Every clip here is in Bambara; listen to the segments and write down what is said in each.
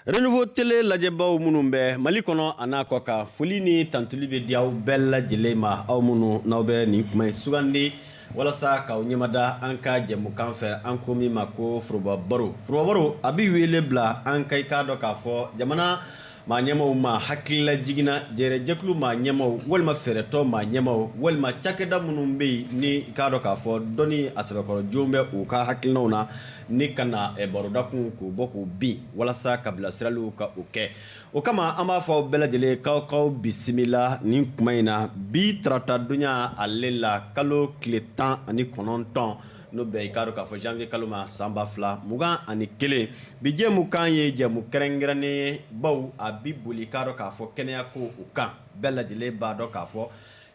Renouveau télé lajɛbaw minnu bɛ Mali kɔnɔ a n'a kɔ kan foli ni tantuli bɛ di aw bɛɛ lajɛlen ma aw minnu n'aw bɛ nin kuma in sugandi walasa k'aw ɲɛmada an ka jɛmukan fɛ an ko min ma ko Foroba Baro. Foroba Baro a bɛ wele bila an ka i k'a dɔn k'a fɔ jamana maa ɲɛmaw ma hakilila jiginna jɛrɛjɛkulu maa ɲɛmaw walima fɛɛrɛtɔ maa ɲɛmaw walima cakɛda minnu bɛ yen ni i k'a dɔn k'a fɔ dɔnni a sɛbɛkɔrɔ joon bɛ u ka hakilinaw na ni ka na baroda kun k'u bɔ k'u bin walasa ka bilasiraliw ka o kɛ o kama an b'a fɔ aw bɛɛ lajɛlen k'aw bisimila nin kuma in na bi taratadonya ale la kalo tile 19 n'o bɛɛ i k'a dɔn k'a fɔ janvier kalo ma san 2021 bi jɛmukan ye jɛmu kɛrɛnkɛrɛnnen ye baw a bi boli k'a dɔn k'a fɔ kɛnɛya ko u kan bɛɛ lajɛlen b'a dɔn k'a fɔ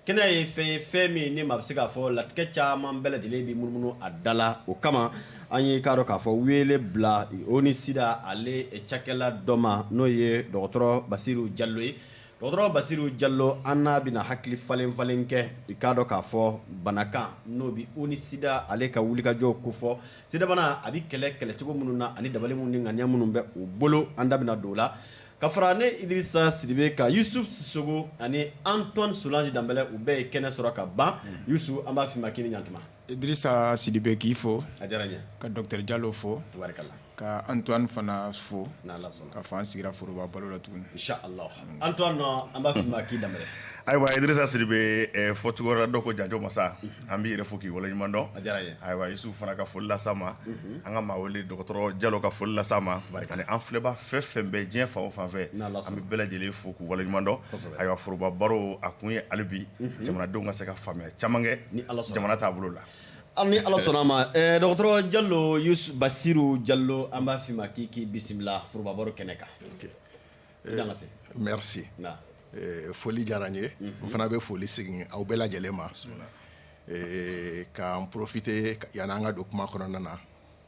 kɛnɛya ye fɛn min ni maa bɛ se k'a fɔ latigɛ caman bɛɛ lajɛlen bi munumunu a da la o kama an ye k'a dɔn k'a fɔ wele bila ONUSIDA ale cakɛla dɔ ma n'o ye dɔgɔtɔrɔ Basiru Jalo ye dɔgɔtɔrɔ Basiru Jalo an n'a bɛna hakili falen kɛ i k'a dɔn k'a fɔ banakan n'o bi ONUSIDA ale ka wulikajɔw kofɔ sidabana a bi kɛlɛcogo minnu na ani dabali minnu ni ŋaniya minnu bɛ u bolo an da bɛna don o la ka fara ne Idirisa Sidibe ka Yusuf Sisogo ani Antoine Solange Dambɛlɛ u bɛɛ ye kɛnɛ sɔrɔ ka ban Yusuf an b'a f'i ma k'i ni ɲantuma Idirisa Sidibe k'i fo a diyara n ye ka Dr Jalo fo tubarikala ka Antoine fana fo n'Ala sɔnna ka fɔ an sigira Foroba Baro la tuguni Inch'Allah Antoine an b'a f'i ma k'i Dambɛlɛ ayiwa Idirisa Sidibe fɔcogo wɛrɛ dɔ ko janjo masa an b'i yɛrɛ fo k'i waleɲuman dɔn a diyara n ye ayiwa Yusuf fana ka foli las'a ma an ka maa wele dɔgɔtɔrɔ Jalo ka foli las'a ma ani an filɛba fɛn bɛɛ diɲɛ fan o fan fɛ an bɛ bɛɛ lajɛlen fo k'u waleɲuman dɔn ayiwa Foroba Baro a kun ye hali bi jamanadenw ka se ka faamuya caman kɛ jamana taabolo la ni Ala sɔnna a ma dɔgɔtɔrɔ Jalo Yusuf Basiru Jalo an b'a f'i ma k'i bisimila Foroba Baro kɛnɛ kan merci foli diyara n ye n fana bɛ foli segin aw bɛɛ lajɛlen ma k'an profiter yanni an ka don kuma kɔnɔna na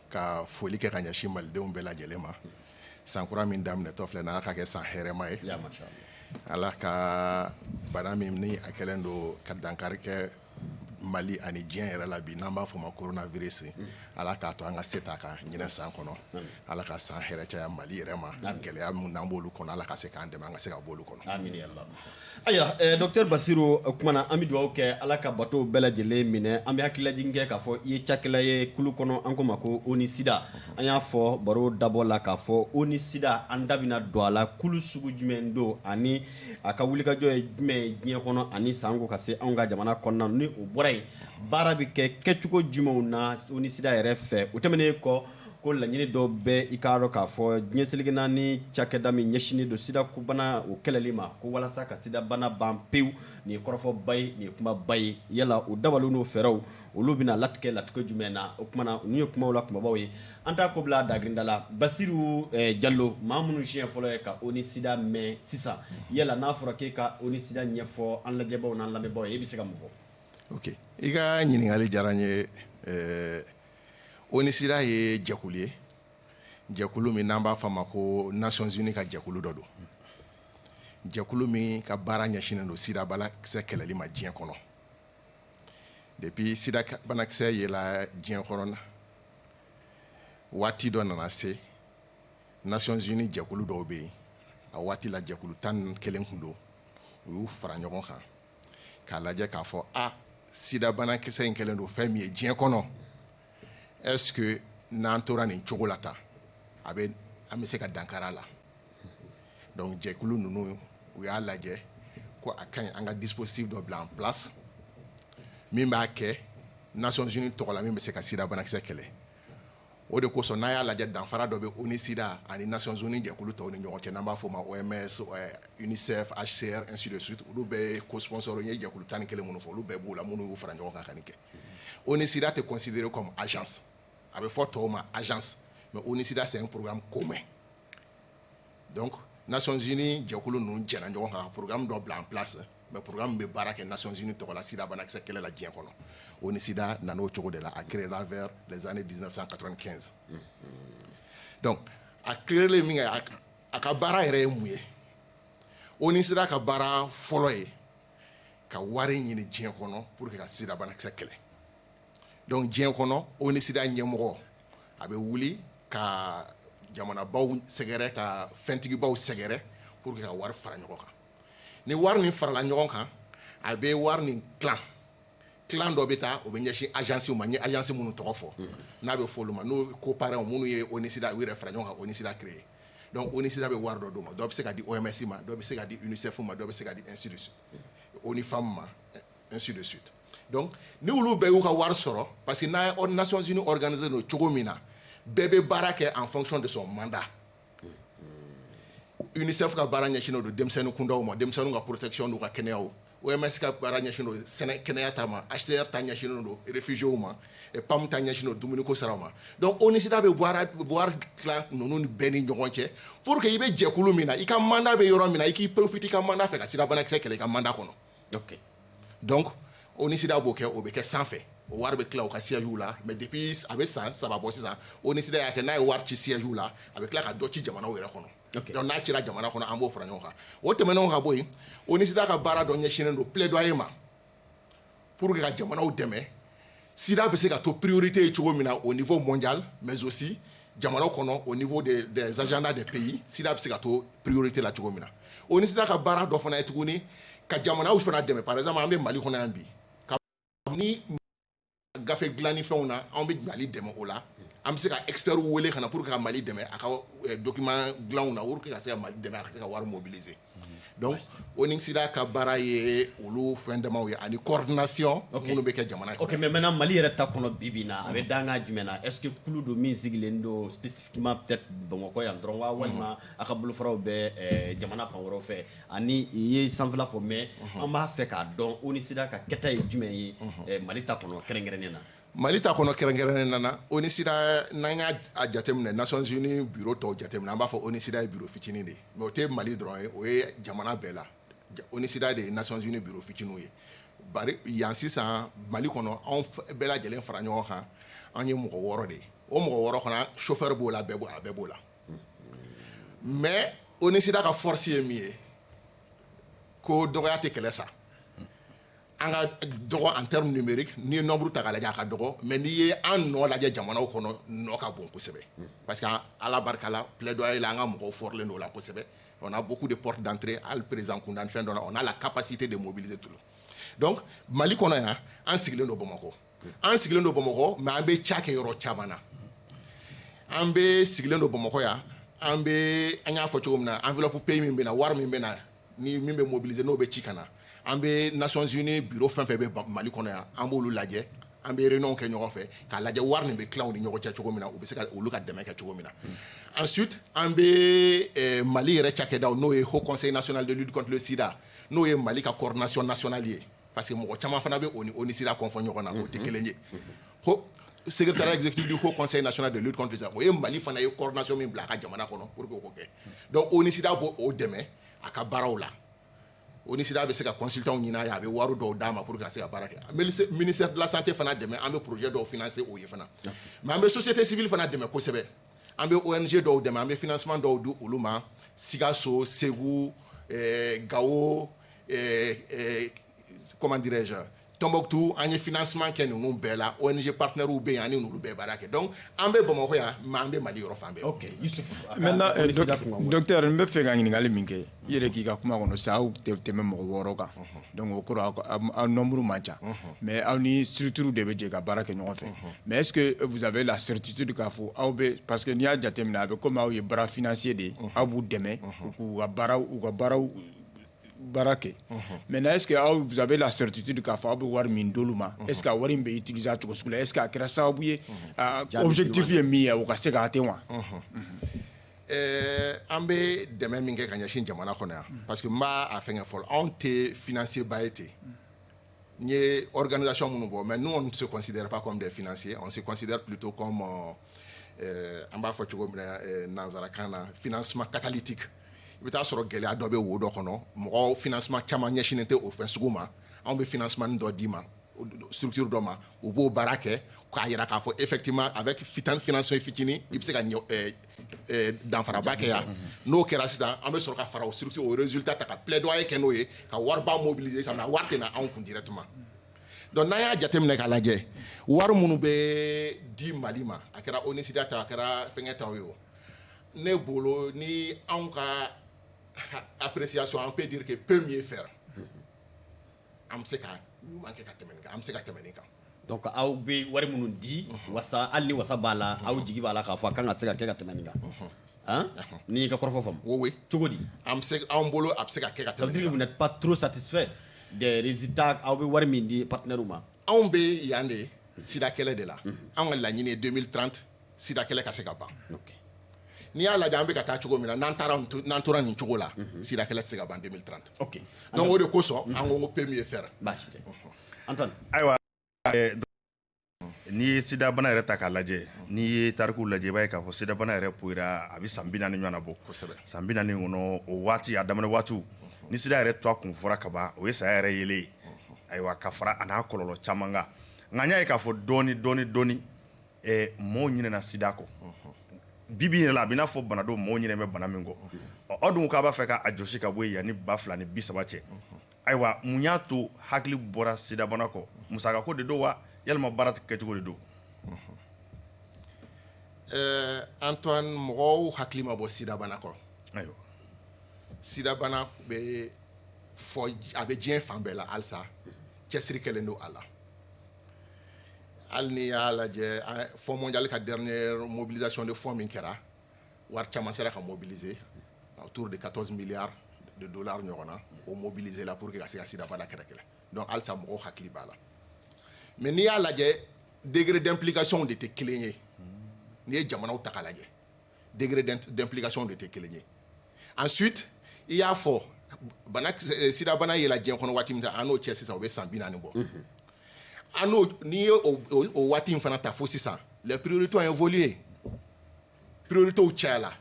ka foli kɛ ka ɲɛsin malidenw bɛɛ lajɛlen ma san kura min daminɛtɔ filɛ n'ala ka kɛ san hɛrɛma ye ala ka bana min ni a kɛlen don ka dankari kɛ Mali ani diɲɛ yɛrɛ la bi n'an b'a fɔ ma coronavirus ala k'a to an ka se ta kan ɲinɛ san kɔnɔ ala ka san hɛrɛ caya Mali yɛrɛ ma gɛlɛya min n'an b'olu kɔnɔ ala ka se k'an dɛmɛ an ka se ka bɔ olu kɔnɔ amin ya Allah ayiwa docteur Basiru o kumana an bɛ dugawu kɛ ala ka bato bɛɛ lajɛlen minɛ an bɛ hakililajigin kɛ k'a fɔ i ye cakɛla ye kulu kɔnɔ an ko ma ko ONUSIDA an y'a fɔ baro dabɔ la k'a fɔ ONUSIDA an da bɛna don a la kulu sugu jumɛn don ani a ka wulikajɔ ye jumɛn ye diɲɛ kɔnɔ ani san ko ka se anw ka jamana kɔnɔna ni o bɔra yen baara bɛ kɛcogo jumɛnw na ONUSIDA yɛrɛ fɛ o tɛmɛnen kɔ ko laɲini dɔw bɛ i k'a dɔn k'a fɔ diɲɛ selekina ni cakɛda min ɲɛsinnen don sida bana o kɛlɛli ma ko walasa ka sida bana ban pewu nin ye kɔrɔfɔba ye nin ye kumaba ye yala o dabaliw n'o fɛɛrɛw olu bɛna latigɛ jumɛn na o kumana ninnu ye kumaw la kumabaw ye an t'a ko bila dagirinda la Basiru Jalo maa minnu siɲɛ fɔlɔ ye ka ONUSIDA mɛn sisan yala n'a fɔra k'e ka ONUSIDA ɲɛfɔ an lajɛbaw n'an lamɛnbaw ye e bɛ se ka mun fɔ ok i ka ɲininkali diyara n ye ONUSIDA ye jɛkulu ye jɛkulu min n'an b'a fɔ a ma ko Nations Unies ka jɛkulu dɔ don jɛkulu min ka baara ɲɛsinnen don sida banakisɛ kɛlɛli ma diɲɛ kɔnɔ depuis sida banakisɛ yela diɲɛ kɔnɔ waati dɔ nana se Nations Unies jɛkulu dɔw bɛ yen a waati la jɛkulu 11 kun don u y'u fara ɲɔgɔn kan k'a lajɛ k'a fɔ sida banakisɛ in kɛlen don fɛn min ye diɲɛ kɔnɔ est-ce que n'an tora nin cogo la tan an bɛ se ka dankari a la donc jɛkulu ninnu u y'a lajɛ ko a ka ɲi an ka dispositif dɔ bila en place min b'a kɛ Nations Unies tɔgɔ la min bɛ se ka sida banakisɛ kɛlɛ o de kosɔn n'a y'a lajɛ danfara dɔ bɛ ONUSIDA ani Nations Unies jɛkulu tɔw ni ɲɔgɔn cɛ n'an b'a fɔ o ma OMS UNICEF HCR ainsi de suite olu bɛɛ ye co-sponsor ye jɛkulu 11 minnu fɔ olu bɛɛ b'u la minnu y'u fara ɲɔgɔn kan ka nin kɛ ONUSIDA tɛ considéré comme agence a bɛ fɔ tɔw ma agence mais ONUSIDA c'est un programme commun donc Nations Unies jɛkulu ninnu jɛna ɲɔgɔn kan ka programme dɔ bila en place mais programme bɛ baara kɛ Nations Unies tɔgɔ la sida banakisɛ kɛlɛ la diɲɛ kɔnɔ ONUSIDA nana o cogo de la a créé la vers les années 1995 donc a créé min kɛ a ka baara yɛrɛ ye mun ye ONUSIDA ka baara fɔlɔ ye ka wari ɲini diɲɛ kɔnɔ pour que ka sida banakisɛ kɛlɛ donc diɲɛ kɔnɔ ONUSIDA ɲɛmɔgɔ a bɛ wuli ka jamanabaw sɛgɛrɛ ka fɛntigibaw sɛgɛrɛ pour que ka wari fara ɲɔgɔn kan ni wari nin farala ɲɔgɔn kan a bɛ wari nin clan dɔ bɛ taa o bɛ ɲɛsin agence ma n ye agence minnu tɔgɔ fɔ n'a bɛ fɔ olu ma n'o coparents minnu ye ONUSIDA u yɛrɛ fara ɲɔgɔn kan ONUSIDA créé donc ONUSIDA bɛ wari dɔ d'o ma dɔ bɛ se ka di OMS ma dɔ bɛ se ka di UNICEF ma dɔ bɛ se ka di ainsi de suite ONIFAM ma ainsi de suite donc ni olu bɛɛ y'u ka wari sɔrɔ parce que n'a ye Nations Unies organisé no cogo min na bɛɛ bɛ baara kɛ en fonction de son mandat UNICEF ka baara ɲɛsinnen don denmisɛnnin kundaw ma denmisɛnninw ka protection n'u ka kɛnɛyaw OMS ka baara ɲɛsinnen don kɛnɛya ta ma HCR ta ɲɛsinnen don réfugiés ma PAM ta ɲɛsinnen don dumuniko saraw ma donc ONUSIDA bɛ wari tila ninnu bɛɛ ni ɲɔgɔn cɛ pour que i bɛ jɛkulu min na i ka mandat bɛ yɔrɔ min na i k'i profite i ka mandat fɛ ka sida banakisɛ kɛlɛ i ka mandat kɔnɔ donc ONUSIDA b'o kɛ o bɛ kɛ sanfɛ o wari bɛ tila u ka siège la mais depuis a bɛ san 3 bɔ sisan ONUSIDA y'a kɛ n'a ye wari ci siège la a bɛ tila ka dɔ ci jamanaw yɛrɛ kɔnɔ donc n'a cira jamana kɔnɔ an b'o fara ɲɔgɔn kan o tɛmɛnen ka bɔ yen ONUSIDA ka baara dɔ ɲɛsinnen don plaidoyer ma pour que ka jamanaw dɛmɛ sida bɛ se ka to priorité ye cogo min na au niveau mondial mais aussi jamanaw kɔnɔ au niveau des agendas des pays sida bɛ se ka to priorité la cogo min na ONUSIDA ka baara dɔ fana ye tuguni ka jamanaw fana dɛmɛ par exemple an bɛ Mali kɔnɔ yan bi ni gafe dilanni fɛnw na an bɛ Mali dɛmɛ o la an bɛ se ka experts wele ka na pour que ka Mali dɛmɛ a ka document dilanw na pour que ka se ka Mali dɛmɛ a ka se ka wari mobiliser donc ONUSIDA ka baara ye olu fɛn damaw ye ani coordination minnu bɛ kɛ jamana kan. Ok mais maintenant Mali yɛrɛ ta kɔnɔ bi bi in na a bɛ danga jumɛn na est-ce que kulu don min sigilen don spécifiquement peut-être Bamakɔ yan dɔrɔn wa walima a ka bolofaraw bɛ jamana fan wɛrɛw fɛ ani i ye sanfɛla fɔ mais an b'a fɛ k'a dɔn ONUSIDA ka kɛta ye jumɛn ye Mali ta kɔnɔ kɛrɛnkɛrɛnnen na. Mali ta kɔnɔ kɛrɛnkɛrɛnnen na ONUSIDA n'an y'a jateminɛ Nations Unies bureau tɔw jateminɛ an b'a fɔ ONUSIDA ye bureau fitinin de ye mais o tɛ Mali dɔrɔn ye o ye jamana bɛɛ la ONUSIDA de ye Nations Unies bureau fitininw ye bari yan sisan Mali kɔnɔ anw bɛɛ lajɛlen fara ɲɔgɔn kan an ye mɔgɔ 6 de ye o mɔgɔ 6 kɔnɔ chauffeur b'o la a bɛɛ b'o la mais ONUSIDA ka force ye min ye ko dɔgɔya tɛ kɛlɛ sa an ka dɔgɔ en terme numérique ni ye nombre ta k'a lajɛ a ka dɔgɔ mais n'i ye an nɔ lajɛ jamanaw kɔnɔ nɔ ka bon kosɛbɛ parce que ala barika la plaidoyer la an ka mɔgɔw forlen don o la kosɛbɛ on a beaucoup de portes d'entrée al président Koundane fɛn dɔ la on a la capacité de mobiliser tout donc Mali kɔnɔ yan an sigilen don Bamakɔ mais an bɛ ca kɛ yɔrɔ caman na an bɛ sigilen don Bamakɔ yan an y'a fɔ cogo min na enveloppe pays min bɛ na wari min bɛ na ni min bɛ mobiliser n'o bɛ ci ka na an bɛ Nations Unies bureau fɛn fɛn bɛ Mali kɔnɔ yan an b'olu lajɛ an bɛ réunion kɛ ɲɔgɔn fɛ k'a lajɛ wari nin bɛ tila u ni ɲɔgɔn cɛ cogo min na u bɛ se ka olu ka dɛmɛ kɛ cogo min na ensuite an bɛ Mali yɛrɛ cakɛdaw n'o ye Haut Conseil national de lutte contre le sida n'o ye Mali ka coordination nationale ye parce que mɔgɔ caman fana bɛ o ni ONUSIDA confond ɲɔgɔn na o tɛ kelen ye secrétaire exécutif du Haut Conseil national de lutte contre le sida o ye Mali fana ye coordination min bila a ka jamana kɔnɔ pour que o k'o kɛ donc ONUSIDA b'o dɛmɛ a ka baaraw la ONUSIDA bɛ se ka consultant ɲini a ye a bɛ wari dɔw d'a ma pour que ka se ka baara kɛ ministère de la santé fana dɛmɛ an bɛ projet dɔw financer o ye fana mais an bɛ société civile fana dɛmɛ kosɛbɛ an bɛ ONG dɔw dɛmɛ an bɛ financement dɔw di olu ma Sikaso Segu Gao comment dirais-je Tombouctou an ye financement kɛ ninnu bɛɛ la ONG partenaires bɛ yen ani n'olu bɛɛ baara kɛ donc an bɛ Bamakɔ yan mais an bɛ Mali yɔrɔ fan bɛɛ. Ok Yusuf. Maintenant docteur n bɛ fɛ ka ɲininkali min kɛ i yɛrɛ k'i ka kuma kɔnɔ sa aw tɛmɛ mɔgɔ 6 kan donc o kɔrɔ aw nombre man ca mais aw ni structure de bɛ jɛ ka baara kɛ ɲɔgɔn fɛ mais est-ce que vous avez la certitude k'a fɔ aw bɛ parce que n'i y'a jateminɛ a bɛ komi aw ye baara financier de ye aw b'u dɛmɛ k'u ka baaraw baara kɛ maintenant est-ce que vous avez la certitude k'a fɔ aw bɛ wari min d'olu ma est-ce que a wari in bɛ utiliser a cogo sugu la est-ce que a kɛra sababu ye objectif ye min ye o ka se k'a atteint wa. An bɛ dɛmɛ min kɛ ka ɲɛsin jamana kɔnɔ yan parce que n b'a fɛngɛ fɔlɔ anw tɛ financier ba ye ten n ye organisation minnu bɔ mais nous on ne se considère pas comme des financiers on se considère plutôt comme an b'a fɔ cogo min na nanzarakan na financement catalytique i bɛ taa sɔrɔ gɛlɛya dɔ bɛ wo dɔ kɔnɔ mɔgɔw financement caman ɲɛsinnen tɛ o fɛn sugu ma anw bɛ financement dɔ d'i ma structure dɔ ma u b'o baara kɛ k'a jira k'a fɔ effectivement avec financement fitinin i bɛ se ka danfaraba kɛ yan n'o kɛra sisan an bɛ sɔrɔ ka fara o structure o résultat ta ka plaidoyer kɛ n'o ye ka wariba mobiliser sisan wari tɛ na anw kun directement donc n'an y'a jateminɛ k'a lajɛ wari minnu bɛ di Mali ma a kɛra ONUSIDA ta a kɛra fɛngɛ ta o ye o ne bolo ni an ka appréciation on peut dire que peut mieux faire am se ka ɲuman kɛ ka tɛmɛ nin kan am se ka tɛmɛ nin kan donc aw be wari minnu di wasa hali ni wasa b'a la aw jigi b'a la k'a fɔ a kan ka se ka kɛ ka tɛmɛ nin kan hein ni ka kɔrɔfɔ faamu oui cogo di am se an bolo a bɛ se ka kɛ ka ça veut tɛmɛ dire que nin vous kan n'êtes pas trop satisfait des résultats aw be wari min di partenaire ma anw bɛ yan de sida kɛlɛ de la anw ka laɲini ye 2030 sida kɛlɛ ka se ka ban ok n'i y'a lajɛ an bɛ ka taa cogo min na n'an tora nin cogo la sida kɛlɛ tɛ se ka ban 2030 ok donc o de kosɔn an ko n ko peut mieux faire baasi tɛ Antoine ayiwa n'i ye sida bana yɛrɛ ta k'a lajɛ n'i ye tarikuw lajɛ i b'a ye k'a fɔ sida bana yɛrɛ poyira a bɛ san 40 ɲɔgɔnna bɔ kosɛbɛ san 40 kɔnɔ o waati a daminɛ waatiw ni sida yɛrɛ to a kun fɔra ka ban o ye saya yɛrɛ yelen ye ayiwa ka fara a n'a kɔlɔlɔ caman kan nka n y'a ye k'a fɔ dɔɔni maaw ɲinɛna sida kɔ bibi yɛrɛ la a bɛ n'a fɔ bana don maaw ɲinɛ bɛ bana min kɔ aw dun k'a b'a fɛ k'a jɔsi ka bɔ yen yanni 2030 cɛ ayiwa mun y'a to hakili bɔra sida bana kɔ musakako de don wa yalima baara kɛcogo de don Antoine mɔgɔw hakili ma bɔ sida bana kɔrɔ ayiwa sida bana bɛ fɔ a bɛ diɲɛ fan bɛɛ la halisa cɛsiri kɛlen don a la hali ni y'a lajɛ fond mondial ka dernière mobilisation de fonds min kɛra wari caman sera ka mobiliser autour de 14 milliards de dollars ɲɔgɔn na o mobiliser la pour que ka se ka sida bana kɛlɛ donc halisa mɔgɔw hakili b'a la mais n'i y'a lajɛ degré d'implication de tɛ kelen ye n'i ye jamanaw ta k'a lajɛ degré d'implication de tɛ kelen ye ensuite i y'a fɔ sida bana yɛlɛ diɲɛ kɔnɔ waati min an n'o cɛ sisan o bɛ san 40 bɔ an n'o n'i ye o waati in fana ta fo sisan les priorités ont évolué priorités cayala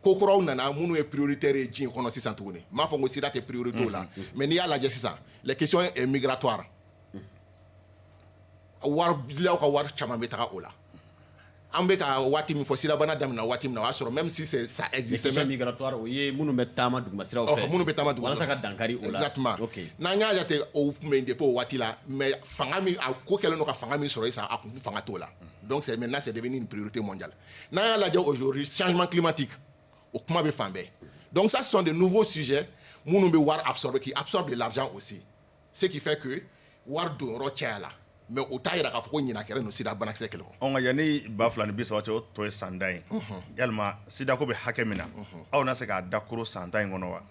ko kuraw nana minnu ye prioritaire ye diɲɛ kɔnɔ sisan tuguni n m'a fɔ ko sida tɛ priorité la mais n'i y'a lajɛ sisan les questions migratoires wari dilaw ka wari caman bɛ taga o la an bɛ ka waati min fɔ sida bana daminɛ waati min na o y'a sɔrɔ même si ça existe les migratoire o ye minnu bɛ taama dugumasiraw fɛ minnu bɛ taama walasa ka dankari o la exactement n'an y'a jate o tun bɛ depuis o waati la mais fanga min a ko kɛlen don ka fanga min sɔrɔ sisan a kun fanga t'o la donc c'est maintenant c'est devenu une priorité mondiale n'an y'a lajɛ aujourd'hui changement climatique o kuma bɛ fan bɛɛ donc ça ce sont de nouveaux sujets minnu bɛ wari absorber qui absorbent de l'argent aussi ce qui fait que wari donyɔrɔ cayala mais o t'a yira k'a fɔ ko ɲinan kɛra no sida banakisɛ kɛlɛ kɔ ɔ nka yanni 2030 cɛ o tɔ ye san 10 ye yalima sida ko bɛ hakɛ min na aw na se k'a dakoro san 10 in kɔnɔ wa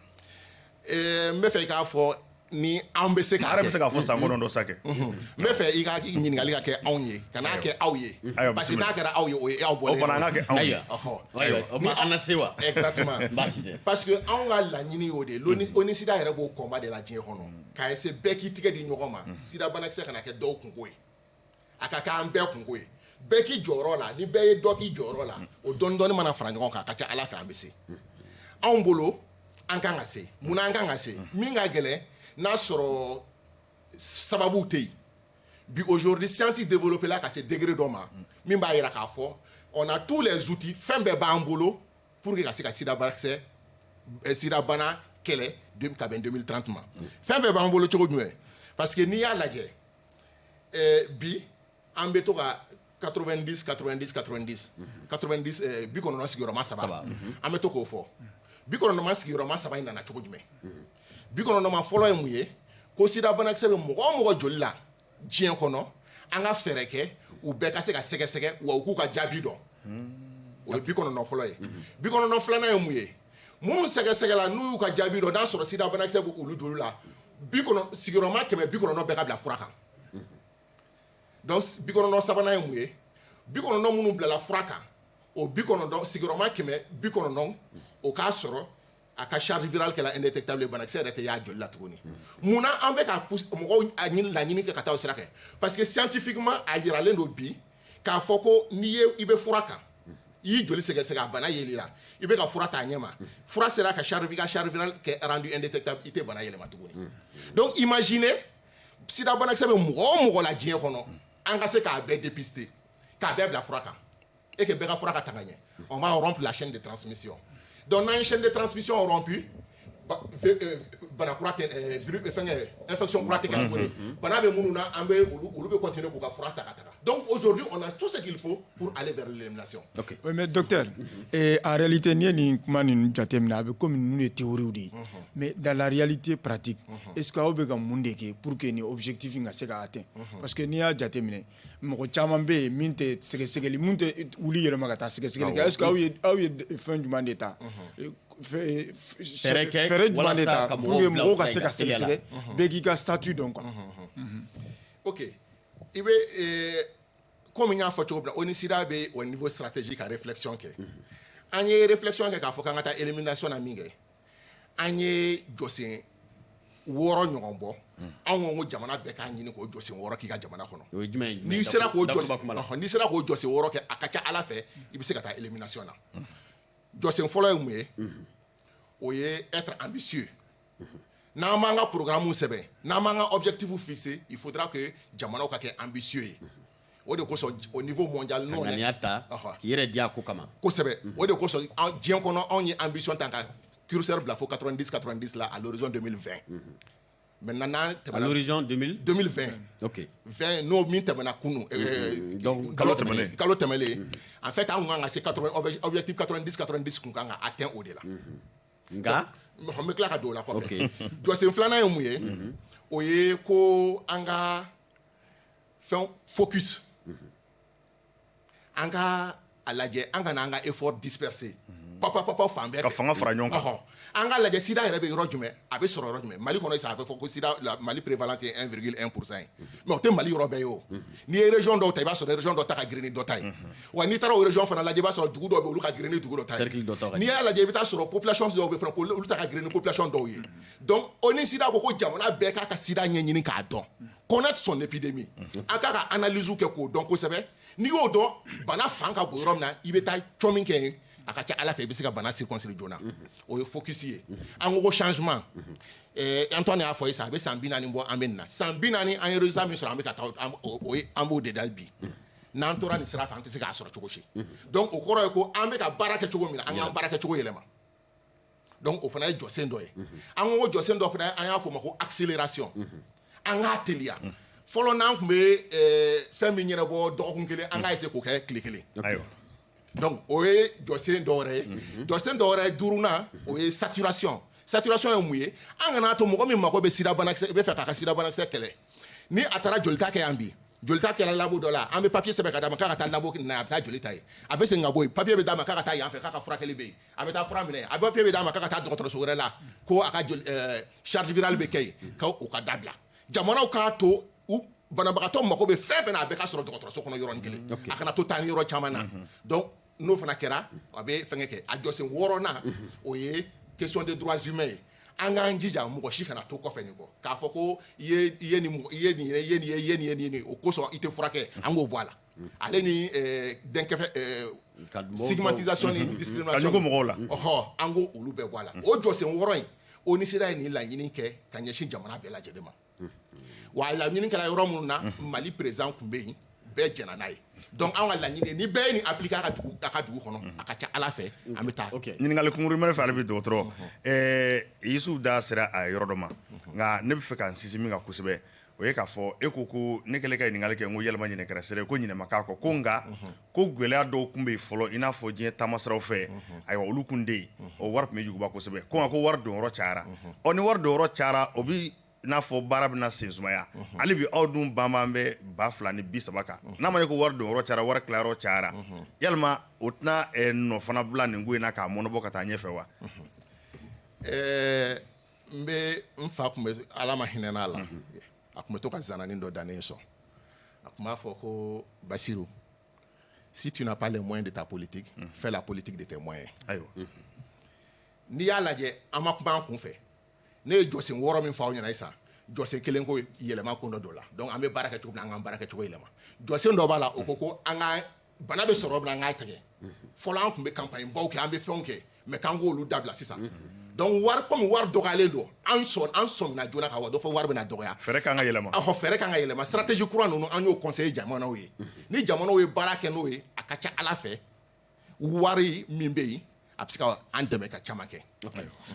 n bɛ fɛ i k'a fɔ ni an bɛ se k'a kɛ a yɛrɛ bɛ se k'a fɔ san kɔnɔ dɔ sa kɛ n bɛ fɛ i ka ɲininkali ka kɛ anw ye ka n'a kɛ aw ye parce que n'a kɛra aw ye o ye aw bɔlen o fana an ka kɛ anw ye ayiwa o ma an na se wa exactement baasi tɛ parce que anw ka laɲini y'o de ye o ni sida yɛrɛ b'o combat de la diɲɛ kɔnɔ k'a essayer bɛɛ k'i tigɛ di ɲɔgɔn ma sida banakisɛ kana kɛ dɔw kunko ye a ka kɛ an bɛɛ kunko ye bɛɛ k'i jɔyɔrɔ la ni bɛɛ ye dɔ k'i jɔyɔrɔ la o dɔɔni mana fara ɲɔgɔn kan a ka ca ala fɛ an bɛ se anw bolo an kan ka se munna an kan ka se min ka gɛlɛn n'a sɔrɔ sababu tɛ yen bi aujourd'hui science développée la ka se degré dɔ ma min b'a yira k'a fɔ on a tous les outils fɛn bɛɛ b'an bolo pour que ka se ka sida bana kɛlɛ ka bɛn 2030 ma fɛn bɛɛ b'an bolo cogo jumɛn parce que n'i y'a lajɛ bi an bɛ to ka 90 bi kɔnɔntɔn sigiyɔrɔma 3 an bɛ to k'o fɔ bi kɔnɔntɔn sigiyɔrɔma 3 in nana cogo jumɛn bi kɔnɔntɔn fɔlɔ ye mun ye ko sida banakisɛ bɛ mɔgɔ o mɔgɔ joli la diɲɛ kɔnɔ an ka fɛɛrɛ kɛ u bɛɛ ka se ka sɛgɛsɛgɛ wa u k'u ka jaabi dɔn o ye bi kɔnɔntɔn fɔlɔ ye bi kɔnɔntɔn filanan ye mun ye minnu sɛgɛsɛgɛla n'u y'u ka jaabi dɔn n'a sɔrɔ sida banakisɛ bɛ olu joli la sigiyɔrɔma 190 bɛɛ ka bila fura kan donc bi kɔnɔntɔn sabanan ye mun ye bi kɔnɔntɔn minnu bilala fura kan o bi kɔnɔntɔn sigiyɔrɔma 190 o k'a sɔrɔ a ka charge virale kɛla indétectable banakisɛ yɛrɛ tɛ y'a joli la tuguni munna an bɛ ka mɔgɔw laɲini kɛ ka taa o sira fɛ parce que scientifiquement a yiralen don bi k'a fɔ ko n'i i bɛ fura kan i y'i joli sɛgɛsɛgɛ a bana yeli la i bɛ ka fura ta a ɲɛ ma fura sera ka charge virale kɛ rendu indétectable i tɛ bana yɛlɛma tuguni donc imaginez sida banakisɛ bɛ mɔgɔ o mɔgɔ la diɲɛ kɔnɔ an ka se k'a bɛɛ dépister k'a bɛɛ bila fura kan et que bɛɛ ka fura ka ta ka ɲɛ on va rompre la chaîne de transmission donc n'an ye chaîne de transmission rompu bana kura tɛ infection kura tɛ kɛ tuguni bana bɛ minnu na an bɛ olu bɛ continuer k'u ka fura ta ka taga Donc aujourd'hui, on a tout ce qu'il faut pour aller vers l'élimination. Ok. Oui, mais docteur, en réalité, ni comme une théorie, mais dans la réalité pratique, est-ce que vous avez un pour que les objectifs soient atteints? Parce que ni a jatemine, moko chaman be minte segesegeli munte uli yere magata segesegeli est-ce que vous avez fin du mandat faire du mandat pour que moko ka se ka segesege be ki ka statut donc quoi. Ok. Ibe comme il y a fait on est au niveau stratégique à réflexion que anye réflexion que k'a faut k'anga élimination na minge anye josin woro nyongombo anwo jamana be ka nyini ko josin woro ki ka jamana kono ni sera ko josin woro ke akacha ala fe ibi se kata élimination na josin folo mu oye être ambitieux n'a manga programme sebe n'a manga objectif fixé il faudra que jamana ka ke ambitieux au niveau mondial non qui est dia ko kama ko sebe o de ko so dien kono on y ambition tant que curseur blafo 90 là à l'horizon 2020 maintenant à l'horizon 2020 OK 20 no min tabana kunu donc kalo temele en fait on a 80 objectif 90 kun kan atteint au delà nga me kla ka do la ko fait do se flana yo muye oye ko anga focus anga alaje anga nanga effort dispersé papa fambe ka fanga fara ɲɔgɔn kan anga laje sida yɛrɛ bɛ yɔrɔ jumɛn a bɛ sɔrɔ yɔrɔ jumɛn mali kɔnɔ sisan a bɛ fɔ ko sida la mali prévalence est 1,1% mais o tɛ mali yɔrɔ bɛɛ ye o n'i ye région dɔw ta i b'a sɔrɔ région dɔ ta ka girin ni dɔ ta ye wa n'i taara o région fana lajɛ i b'a sɔrɔ dugu dɔw bɛ olu ka girin ni dugu dɔ ta ye n'i y'a lajɛ i bɛ taa sɔrɔ population dɔw bɛ fana olu ta ka girin ni population dɔw ye donc o ni sida ko jamana bɛɛ k'a ka sida ɲɛɲini k'a dɔn connaître son épidémie a k'a ka analyse kɛ k'o dɔn kosɛbɛ n'i y'o dɔn bana fan ka bon yɔrɔ min na i bɛ taa cɔ min kɛ a ka ca ala fɛ i bɛ se ka bana circonscrire joona o ye focus ye an ko changement Antoine y'a fɔ ye sisan a bɛ san 40 bɔ an bɛ nin na san 40 an ye résultat min sɔrɔ an bɛ ka taa o ye an b'o de da bi n'an tora nin sira fɛ an tɛ se k'a sɔrɔ cogo si donc o kɔrɔ ye ko an bɛ ka baara kɛ cogo min na an k'an baara kɛ cogo yɛlɛma donc o fana ye jɔsen dɔ ye an ko jɔsen dɔ fana an y'a fɔ o ma ko accélération an k'a teliya fɔlɔ n'an tun bɛ fɛn min ɲɛnabɔ dɔgɔkun kelen an k'a essayer k'o kɛ tile kelen donc o ye jɔsen dɔwɛrɛ ye jɔsen dɔwɛrɛ ye duurunan o ye saturation ye mun ye an kana to mɔgɔ min mako bɛ sida banakisɛ i bɛ fɛ k'a ka sida banakisɛ kɛlɛ ni a taara jolita kɛ yan bi jolita kɛra labo dɔ la an bɛ papier sɛbɛn ka d'a ma k'a ka taa labo na a bɛ taa joli ta ye a bɛ segin ka bɔ yen papier bɛ d'a ma k'a ka taa yan fɛ k'a ka furakɛli bɛ yen a bɛ taa fura minɛ a bɛ papier bɛ d'a ma k'a ka taa dɔgɔtɔrɔso wɛrɛ la ko a ka charge virale bɛ kɛ yen k'o ka dabila jamanaw k'a to banabagatɔ mako bɛ fɛn fɛn na a bɛ ka sɔrɔ dɔgɔtɔrɔso kɔnɔ yɔrɔnin kelen a kana to taa ni yɔrɔ caman na donc n'o fana kɛra a bɛ fɛngɛ kɛ a jɔsen 6nan o ye question des droits humains ye an k'an jija mɔgɔ si kana to kɔfɛ nin kɔ k'a fɔ ko i ye nin o kosɔn i tɛ furakɛ an k'o bɔ a la ale ni denkɛfɛ stigmatisation ni discrimination ka mɔgɔw la an k'o olu bɛɛ bɔ a la o jɔsen 6 in o ni sera ye nin laɲini kɛ ka ɲɛsin jamana bɛɛ lajɛlen ma wa laɲini kɛra yɔrɔ minnu na mali président tun bɛ yen bɛɛ jɛna n'a ye donc an ka laɲini ni bɛɛ ye nin appliquer a ka dugu kɔnɔ a ka ca ala fɛ an bɛ taa ɲininkali kunkurunin mɛrɛ fɛ ale bɛ dɔgɔtɔrɔ Yusuf da sera a yɔrɔ dɔ ma nka ne bɛ fɛ ka n sinsin min kan kosɛbɛ o ye k'a fɔ e ko ne kɛlen ka ɲininkali kɛ n ko yɛlɛma ɲinɛ kɛra sira ko ɲinɛ ma k'a kɔ ko nka ko gɛlɛya dɔw tun bɛ yen fɔlɔ i n'a fɔ diɲɛ taamasiraw fɛ ayiwa olu tun tɛ yen o wari tun bɛ juguba kosɛbɛ ko nka ko wari donyɔrɔ cayara ni wari donyɔrɔ cayara o bi n'a fɔ baara bɛna sen sumaya hali bi aw dun banban bɛ 2,000 ni 30 kan n'a ma ye ko wari donyɔrɔ cayara wari tilayɔrɔ cayara yalima o tɛna nɔ fana bila nin ko in na k'a mɔnɔbɔ ka taa ɲɛfɛ wa n bɛ n fa tun bɛ ala ma hinɛ n'a la a tun bɛ to ka zananin dɔ dannen sɔn a tun b'a fɔ ko Basiru si tu n'as pas les moyens de ta politique fais la politique de tes moyens ayiwa n'i y'a lajɛ an ma kuma an kun fɛ ne ye jɔsen 6 min fɔ aw ɲɛna sisan jɔsen 1 ko yɛlɛma ko dɔ la donc an bɛ baara kɛ cogo min na an k'an baara kɛ cogo yɛlɛma jɔsen dɔ b'a la o ko an ka bana bɛ sɔrɔ min na an k'a tigɛ fɔlɔ an tun bɛ campagne baw kɛ an bɛ fɛnw kɛ mais k'an k'olu dabila sisan donc comme wari dɔgɔyalen don an sɔmina joona ka wa dɔ fɔ wari bɛna dɔgɔya fɛrɛ kan ka yɛlɛma fɛrɛ kan ka yɛlɛma stratégie kura ninnu an y'o conseiller jamanaw ye ni jamanaw ye baara kɛ n'o ye a ka ca ala fɛ wari min bɛ yen a bɛ se ka an dɛmɛ ka caman kɛ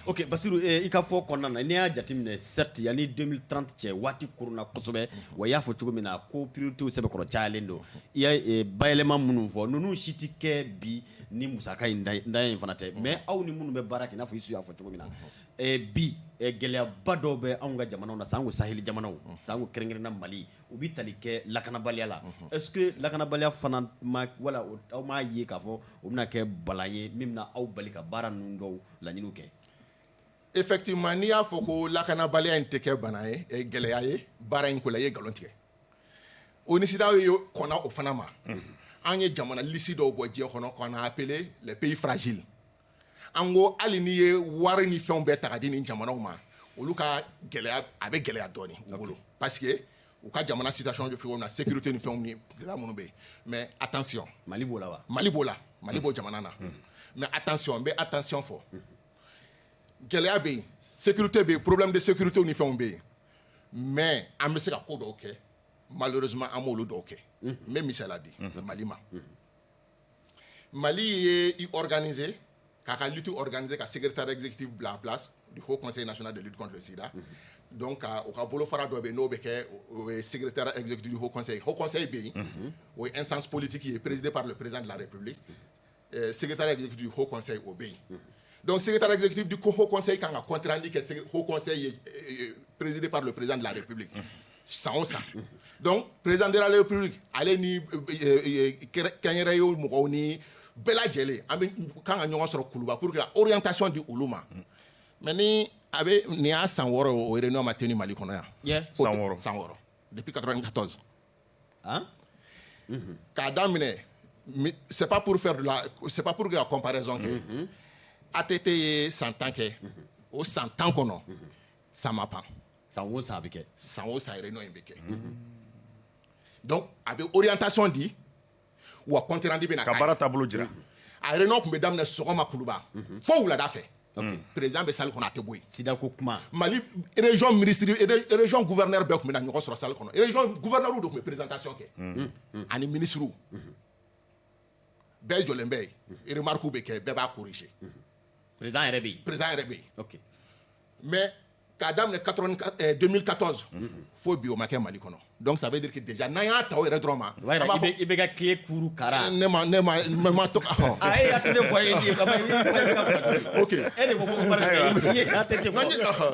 Ok, Basiru, i ka fɔ kɔnɔna na n'i y'a jateminɛ certes yanni 2030 cɛ waati kurunna kosɛbɛ wa y'a fɔ cogo min na ko priorité sɛbɛkɔrɔ cayalen don i y'a bayɛlɛma minnu fɔ ninnu si tɛ kɛ bi ni musaka in dan in fana tɛ mais aw ni minnu bɛ baara kɛ i n'a fɔ Isu y'a fɔ cogo min na bi gɛlɛyaba dɔw bɛ anw ka jamanaw na sanko saheli jamanaw sanko kɛrɛnkɛrɛnna Mali u bɛ tali kɛ lakanabaliya la est-ce que lakanabaliya fana ma wala aw m'a ye k'a fɔ o bɛna kɛ balan ye min bɛna aw bali ka baara ninnu dɔw laɲiniw kɛ. Effectivement n'i y'a fɔ ko lakanabaliya in tɛ kɛ bana ye gɛlɛya ye baara in ko la i ye nkalon tigɛ ONUSIDA ye kɔnna o fana ma an ye jamana liste dɔw bɔ diɲɛ kɔnɔ qu'on a appelé les pays fragiles an ko hali n'i ye wari ni fɛnw bɛɛ ta ka di nin jamanaw ma olu ka gɛlɛya a bɛ gɛlɛya dɔɔni u bolo parce que u ka jamana situation bɛ cogo min na sécurité ni fɛnw ni gɛlɛya minnu bɛ yen mais attention Mali b'o la wa Mali b'o la Mali b'o jamana na mais attention n bɛ attention fɔ gɛlɛya bɛ yen sécurité bɛ yen problème de sécurité ni fɛnw bɛ yen mais an bɛ se ka ko dɔw kɛ malheureusement an m'olu dɔw kɛ n bɛ misaliya di Mali ma Mali ye i organisé k'a ka lutte organisée ka secrétaire exécutif bila en place du Haut Conseil national de lutte contre le sida donc o ka bolofara dɔ bɛ yen n'o bɛ kɛ o ye secrétaire exécutif du Haut Conseil bɛ yen o ye instance politique ye présidée par le président de la République secrétaire exécutif du Haut Conseil o bɛ yen donc secrétaire exécutif du Haut Conseil kan ka compte rendu kɛ Haut Conseil ye présidé par le président de la République san o san donc président de la République ale ni kɛnyɛrɛyew mɔgɔw ni bɛɛ lajɛlen an bɛ kan ka ɲɔgɔn sɔrɔ kuluba pour que orientation di olu ma mais ni a bɛ nin y'a san 6 o réunion ma tenu Mali kɔnɔ yan san 6 depuis 94 hein k'a daminɛ c'est pas pour faire que la comparaison kɛ ATT ye san 10 kɛ o san 10 kɔnɔ ça ma pan san o san a bɛ kɛ san o san réunion in bɛ kɛ donc a bɛ orientation di wa compte rendu bɛ na ka baara taabolo jira a réunion tun bɛ daminɛ sɔgɔma kuluba fo wulada fɛ président bɛ salle kɔnɔ a tɛ bɔ yen sida ko kuma Mali région gouverneur bɛɛ tun bɛ na ɲɔgɔn sɔrɔ salle kɔnɔ région gouverneur de tun bɛ présentation kɛ ani ministre bɛɛ jɔlen bɛ yen remarque bɛ kɛ bɛɛ b'a corriger président yɛrɛ bɛ yen ok mais k'a daminɛ 2014 fo bi o ma kɛ Mali kɔnɔ donc ça veut dire que déjà n'an y'a ta o yɛrɛ dɔrɔn ma i bɛ ka tile kuru kara ne ma to a tɛ fɔ ok e de ko ATT o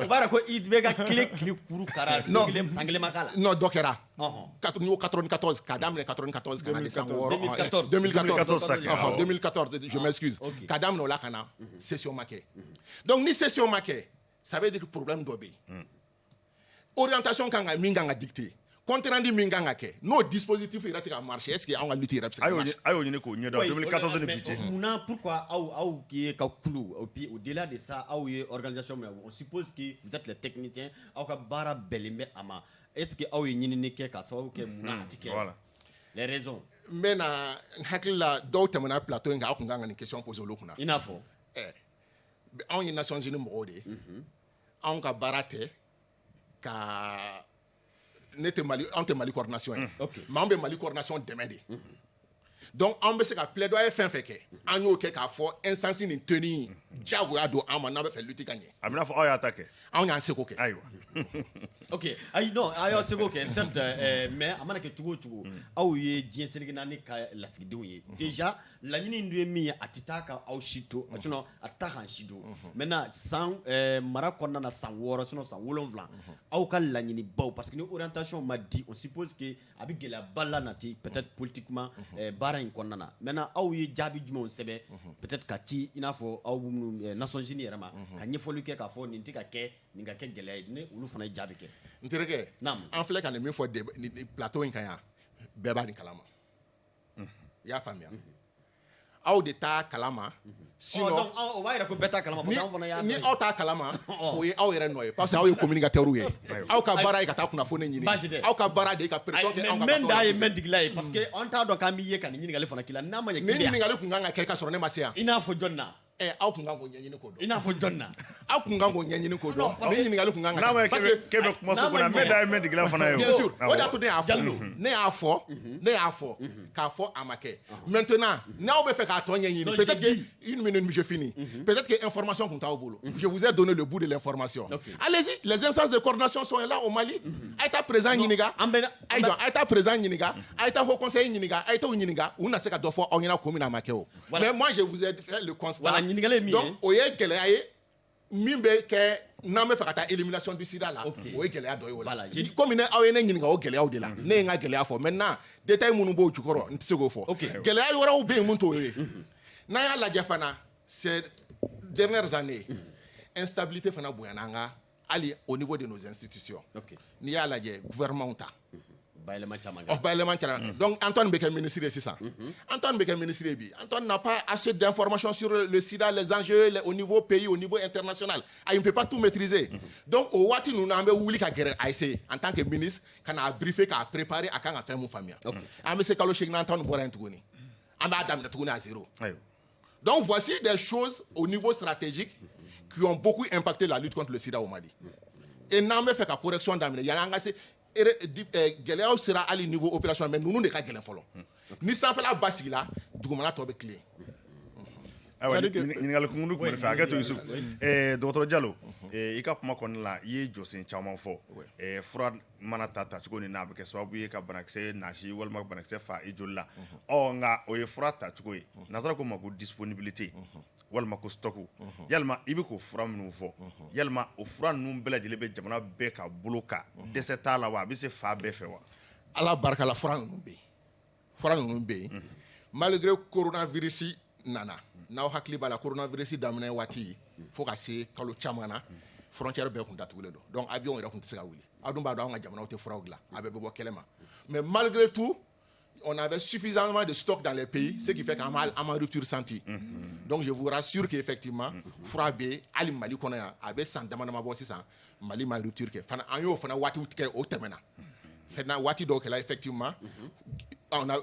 b'a ko i bɛ ka tile kuru kara san kelen ma k'a la non dɔ kɛra 94 k'a daminɛ 94 ka na ni san 6 2014 je m'excuse k'a daminɛ o la ka na session ma kɛ donc ni session ma kɛ ça veut dire que problème dɔ bɛ yen orientation kan ka min kan ka dicter compte rendu min kan ka kɛ n'o dispositif yɛrɛ tɛ ka marcher est-ce que an ka lutte yɛrɛ bɛ se ka marcher a y'o ɲini k'o ɲɛdɔn 2014 ni bi cɛ munna pourquoi aw ye ka kulu au-delà de ça aw ye organisation min on suppose que vous êtes les techniciens aw ka baara bɛnlen bɛ a ma est-ce que aw ye ɲinini kɛ ka sababu kɛ munna a tɛ kɛ les raisons n bɛ na n hakili la dɔw tɛmɛna plateau in kan aw tun kan ka nin question poser olu kunna i n'a fɔ anw ye Nations Unies mɔgɔw de ye anw ka baara tɛ ka ne tɛ Mali anw tɛ Mali coordination ye mais anw bɛ Mali coordination dɛmɛ de donc anw bɛ se ka plaidoyer fɛn fɛn kɛ an y'o kɛ k'a fɔ instance nin tenue diyagoya don an ma n'a bɛ fɛ lutte ka ɲɛ a bɛna fɔ aw y'a ta kɛ anw y'an seko kɛ ayiwa ok ayi non a y'aw seko kɛ certes mais a mana kɛ cogo o cogo aw ye diɲɛ seleke naani ka lasigidenw ye déjà laɲini dun ye min ye a tɛ taa ka aw si to sinon a tɛ taa k'an si to maintenant san mara kɔnɔna na san 6 sinon san 7 aw ka laɲinibaw parce que ni orientation ma di on suppose que a bɛ gɛlɛyaba la nati peut-être politiquement baara in kɔnɔna na maintenant aw ye jaabi jumɛnw sɛbɛn peut-être ka ci i n'a fɔ aw minnu Nations Unies yɛrɛ ma ka ɲɛfɔli kɛ k'a fɔ nin tɛ ka kɛ nin ka kɛ gɛlɛya ye ni olu fana ye jaabi kɛ n terikɛ an filɛ ka nin min fɔ plateau in kan yan bɛɛ b'a nin kalama i y'a faamuya aw de t'a kalama sinon o b'a yɛrɛ ko bɛɛ t'a kalama ni aw t'a kalama o ye aw yɛrɛ nɔ ye parce que aw ye communicateurs ye aw ka baara ye ka taa kunnafoni ɲini aw ka baara de ye ka pression kɛ anw ka mais da ye mɛn digila ye parce que an t'a dɔn k'an b'i ye ka nin ɲininkali fana k'i la n'a ma ɲɛ nin ɲininkali kun kan ka kɛ ka sɔrɔ ne ma se yan i n'a fɔ jɔn na aw kun kan k'o ɲɛɲini k'o dɔn i n'a fɔ jɔn na aw kun kan k'o ɲɛɲini k'o dɔn parce que ni ɲininkali kun kan ka n'a ma kɛ parce que k'e bɛ kuma so kɔnɔ mɛ da ye mɛ digila fana ye bien sûr o de y'a to ne y'a fɔ k'a fɔ a ma kɛ maintenant n'aw bɛ fɛ k'a tɔ ɲɛɲini peut-être que une minute monsieur fini peut-être que information kun t'aw bolo je vous ai donné le bout de l'information allez-y les instances de coordination sont là au Mali a ye taa président ɲininka a ye taa président ɲininka a ye taa haut conseil ɲininka a ye taa u ɲininka u na se ka dɔ fɔ aw ɲɛna ko min a ma kɛ o mais moi je vous ai fait le constat donc o ye gɛlɛya ye min bɛ kɛ n'an bɛ fɛ ka taa élimination du sida la o ye gɛlɛya dɔ ye o la komi ne aw ye ne ɲininka o gɛlɛyaw de la ne ye n ka gɛlɛya fɔ maintenant détail minnu b'o jukɔrɔ n tɛ se k'o fɔ gɛlɛya wɛrɛw bɛ yen mun t'o ye n'an y'a lajɛ fana ces dernières années instabilité fana bonyana an ka hali au niveau de nos institutions n'i y'a lajɛ gouvernement ta bayɛlɛma caman donc Antoine bɛ kɛ ministre ye sisan Antoine bɛ kɛ ministre ye bi Antoine n'a pas assez d'informations sur le sida les enjeux au niveau pays au niveau international il ne peut pas tout maîtriser donc o waati ninnu an bɛ wuli ka gɛrɛ a essayer en tant que ministre ka n'a briefer k'a préparer a kan ka fɛn mun faamuya an bɛ se kalo 8 Antoine bɔra yen tuguni an b'a daminɛ tuguni à zéro donc voici des choses au niveau stratégique qui ont beaucoup impacté la lutte contre le sida au Mali et n'an bɛ fɛ ka correction daminɛ yanni an ka se gɛlɛyaw sera hali niveau opérationnel mais ninnu de ka gɛlɛn fɔlɔ ni sanfɛla basigila dugumana tɔ bɛ tilen ɲininkali kunkurunin tun bɛ fɛ hakɛ to Yusu dɔgɔtɔrɔ Jalo i ka kuma kɔnɔna la i ye jɔsen caman fɔ fura mana ta cogo nin na a bɛ kɛ sababu ye ka banakisɛ nasi walima banakisɛ fa i joli la nka o ye fura ta cogo ye nanzara ko ma ko disponibilité walima ko stock yalima i bɛ k'o fura minnu fɔ yalima o fura ninnu bɛɛ lajɛlen bɛ jamana bɛɛ ka bolo kan dɛsɛ t'a la wa a bɛ se fa bɛɛ fɛ wa Ala barika la fura ninnu bɛ yen malgré coronavirus nana n'aw hakili b'a la coronavirus daminɛ waati fo ka se kalo caman na frontière bɛɛ kun datugulen don donc avion yɛrɛ kun tɛ se ka wuli aw dun b'a dɔn an ka jamanaw tɛ furaw dilan a bɛɛ bɛ bɔ kɛlɛ ma mais malgré tout on avait suffisamment de stock dans les pays ce qui fait qu'an ma rupture senti donc je vous rassure qu'effectivement fura bɛ hali Mali kɔnɔ yan a bɛ san dama dama bɔ sisan Mali ma rupture kɛ fana an y'o fana waatiw kɛ o tɛmɛna fɛnɛ waati dɔw kɛla effectivement on a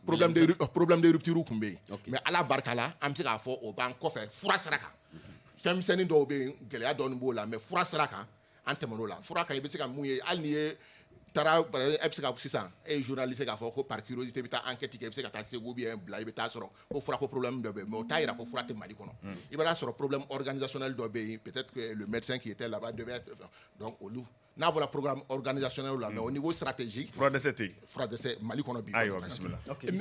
problème de rupture kun bɛ yen mais Ala barika la an bɛ se k'a fɔ o b'an kɔfɛ fura sira kan fɛn misɛnnin dɔw bɛ yen gɛlɛya dɔɔni b'o la mais fura sira kan an tɛmɛn'o la fura kan i bɛ se ka mun ye hali ni ye taara e bɛ se ka sisan e ye journaliste k'a fɔ ko par curiosité i bɛ taa enquête kɛ i bɛ se ka taa Segu ou bien bila i bɛ taa sɔrɔ ko fura ko problème dɔ bɛ yen mais o t'a yira ko fura tɛ Mali kɔnɔ i bɛ taa sɔrɔ problème organisationnel dɔ bɛ yen peut-être que le médecin qui était là-bas devait être donc olu n'a bɔra programme organisationnel la mais au niveau stratégique fura dɛsɛ tɛ yen fura dɛsɛ Mali kɔnɔ bi ayiwa bisimila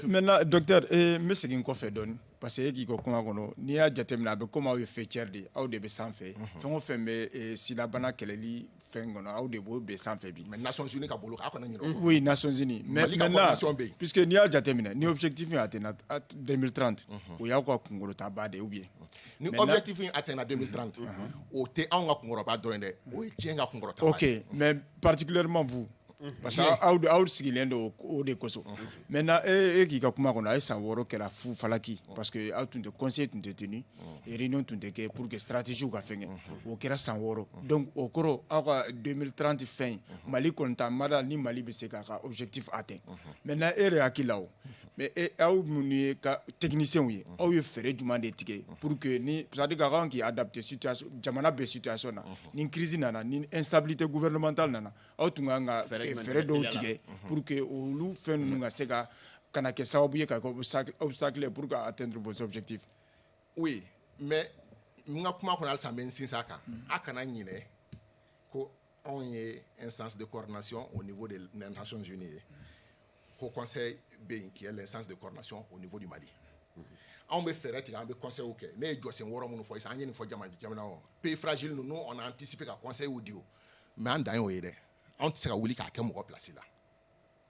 maintenant docteur n bɛ segin kɔfɛ dɔɔni parce que e k'i ka kuma kɔnɔ n'i y'a jateminɛ a bɛ komi aw ye faitière de ye aw de bɛ sanfɛ fɛn o fɛn bɛ sidabana kɛlɛli fɛn kɔnɔ aw de b'o bɛ sanfɛ bi mais Nations Unies ka bolo aw kana ɲinɛ o kɔ oui Nations Unies mais maintenant puisque n'i y'a jateminɛ ni objectif in atteindre 2030 o y'aw ka kunkolotaba de ye ou bien ni objectif in atteindre 2030 o tɛ anw ka kunkɔrɔba dɔrɔn dɛ o ye diɲɛ ka kunkɔrɔtaba ok mais particulièrement vous parce que aw sigilen don o de kosɔn maintenant e k'i ka kuma kɔnɔ a ye san 6 kɛra fu falaki parce que aw tun tɛ conseil tun tɛ tenu réunion tun tɛ kɛ pour que stratégie ka fɛngɛ o kɛra san 6 donc o kɔrɔ aw ka 2030 fɛn Mali kɔni ta mada ni Mali bɛ se k'a ka objectif atteint maintenant e yɛrɛ hakili la o mais aw minnu ye ka techniciens ye aw ye fɛɛrɛ jumɛn de tigɛ pour que ni c'est à dire ka kan k'i adapter situation jamana bɛɛ situation na ni crise nana ni instabilité gouvernementale nana aw tun kan ka fɛɛrɛ dɔw tigɛ pour que olu fɛn ninnu ka se ka kana kɛ sababu ye ka kɛ obstacle pour que atteindre vos objectifs oui mais n ka kuma kɔnɔ halisa n bɛ n sinsin a kan a kana ɲinɛ ko anw ye instance de coordination au niveau des Nations Unies ye ko conseil bɛ yen qui est l'instance de coordination au niveau du Mali anw bɛ fɛɛrɛ tigɛ an bɛ conseils kɛ ne ye jɔsen 6 minnu fɔ sisan an ye nin fɔ jamana pays fragile ninnu on a anticipé ka conseils di o mais an dan y'o ye dɛ anw tɛ se ka wuli k'a kɛ mɔgɔ place la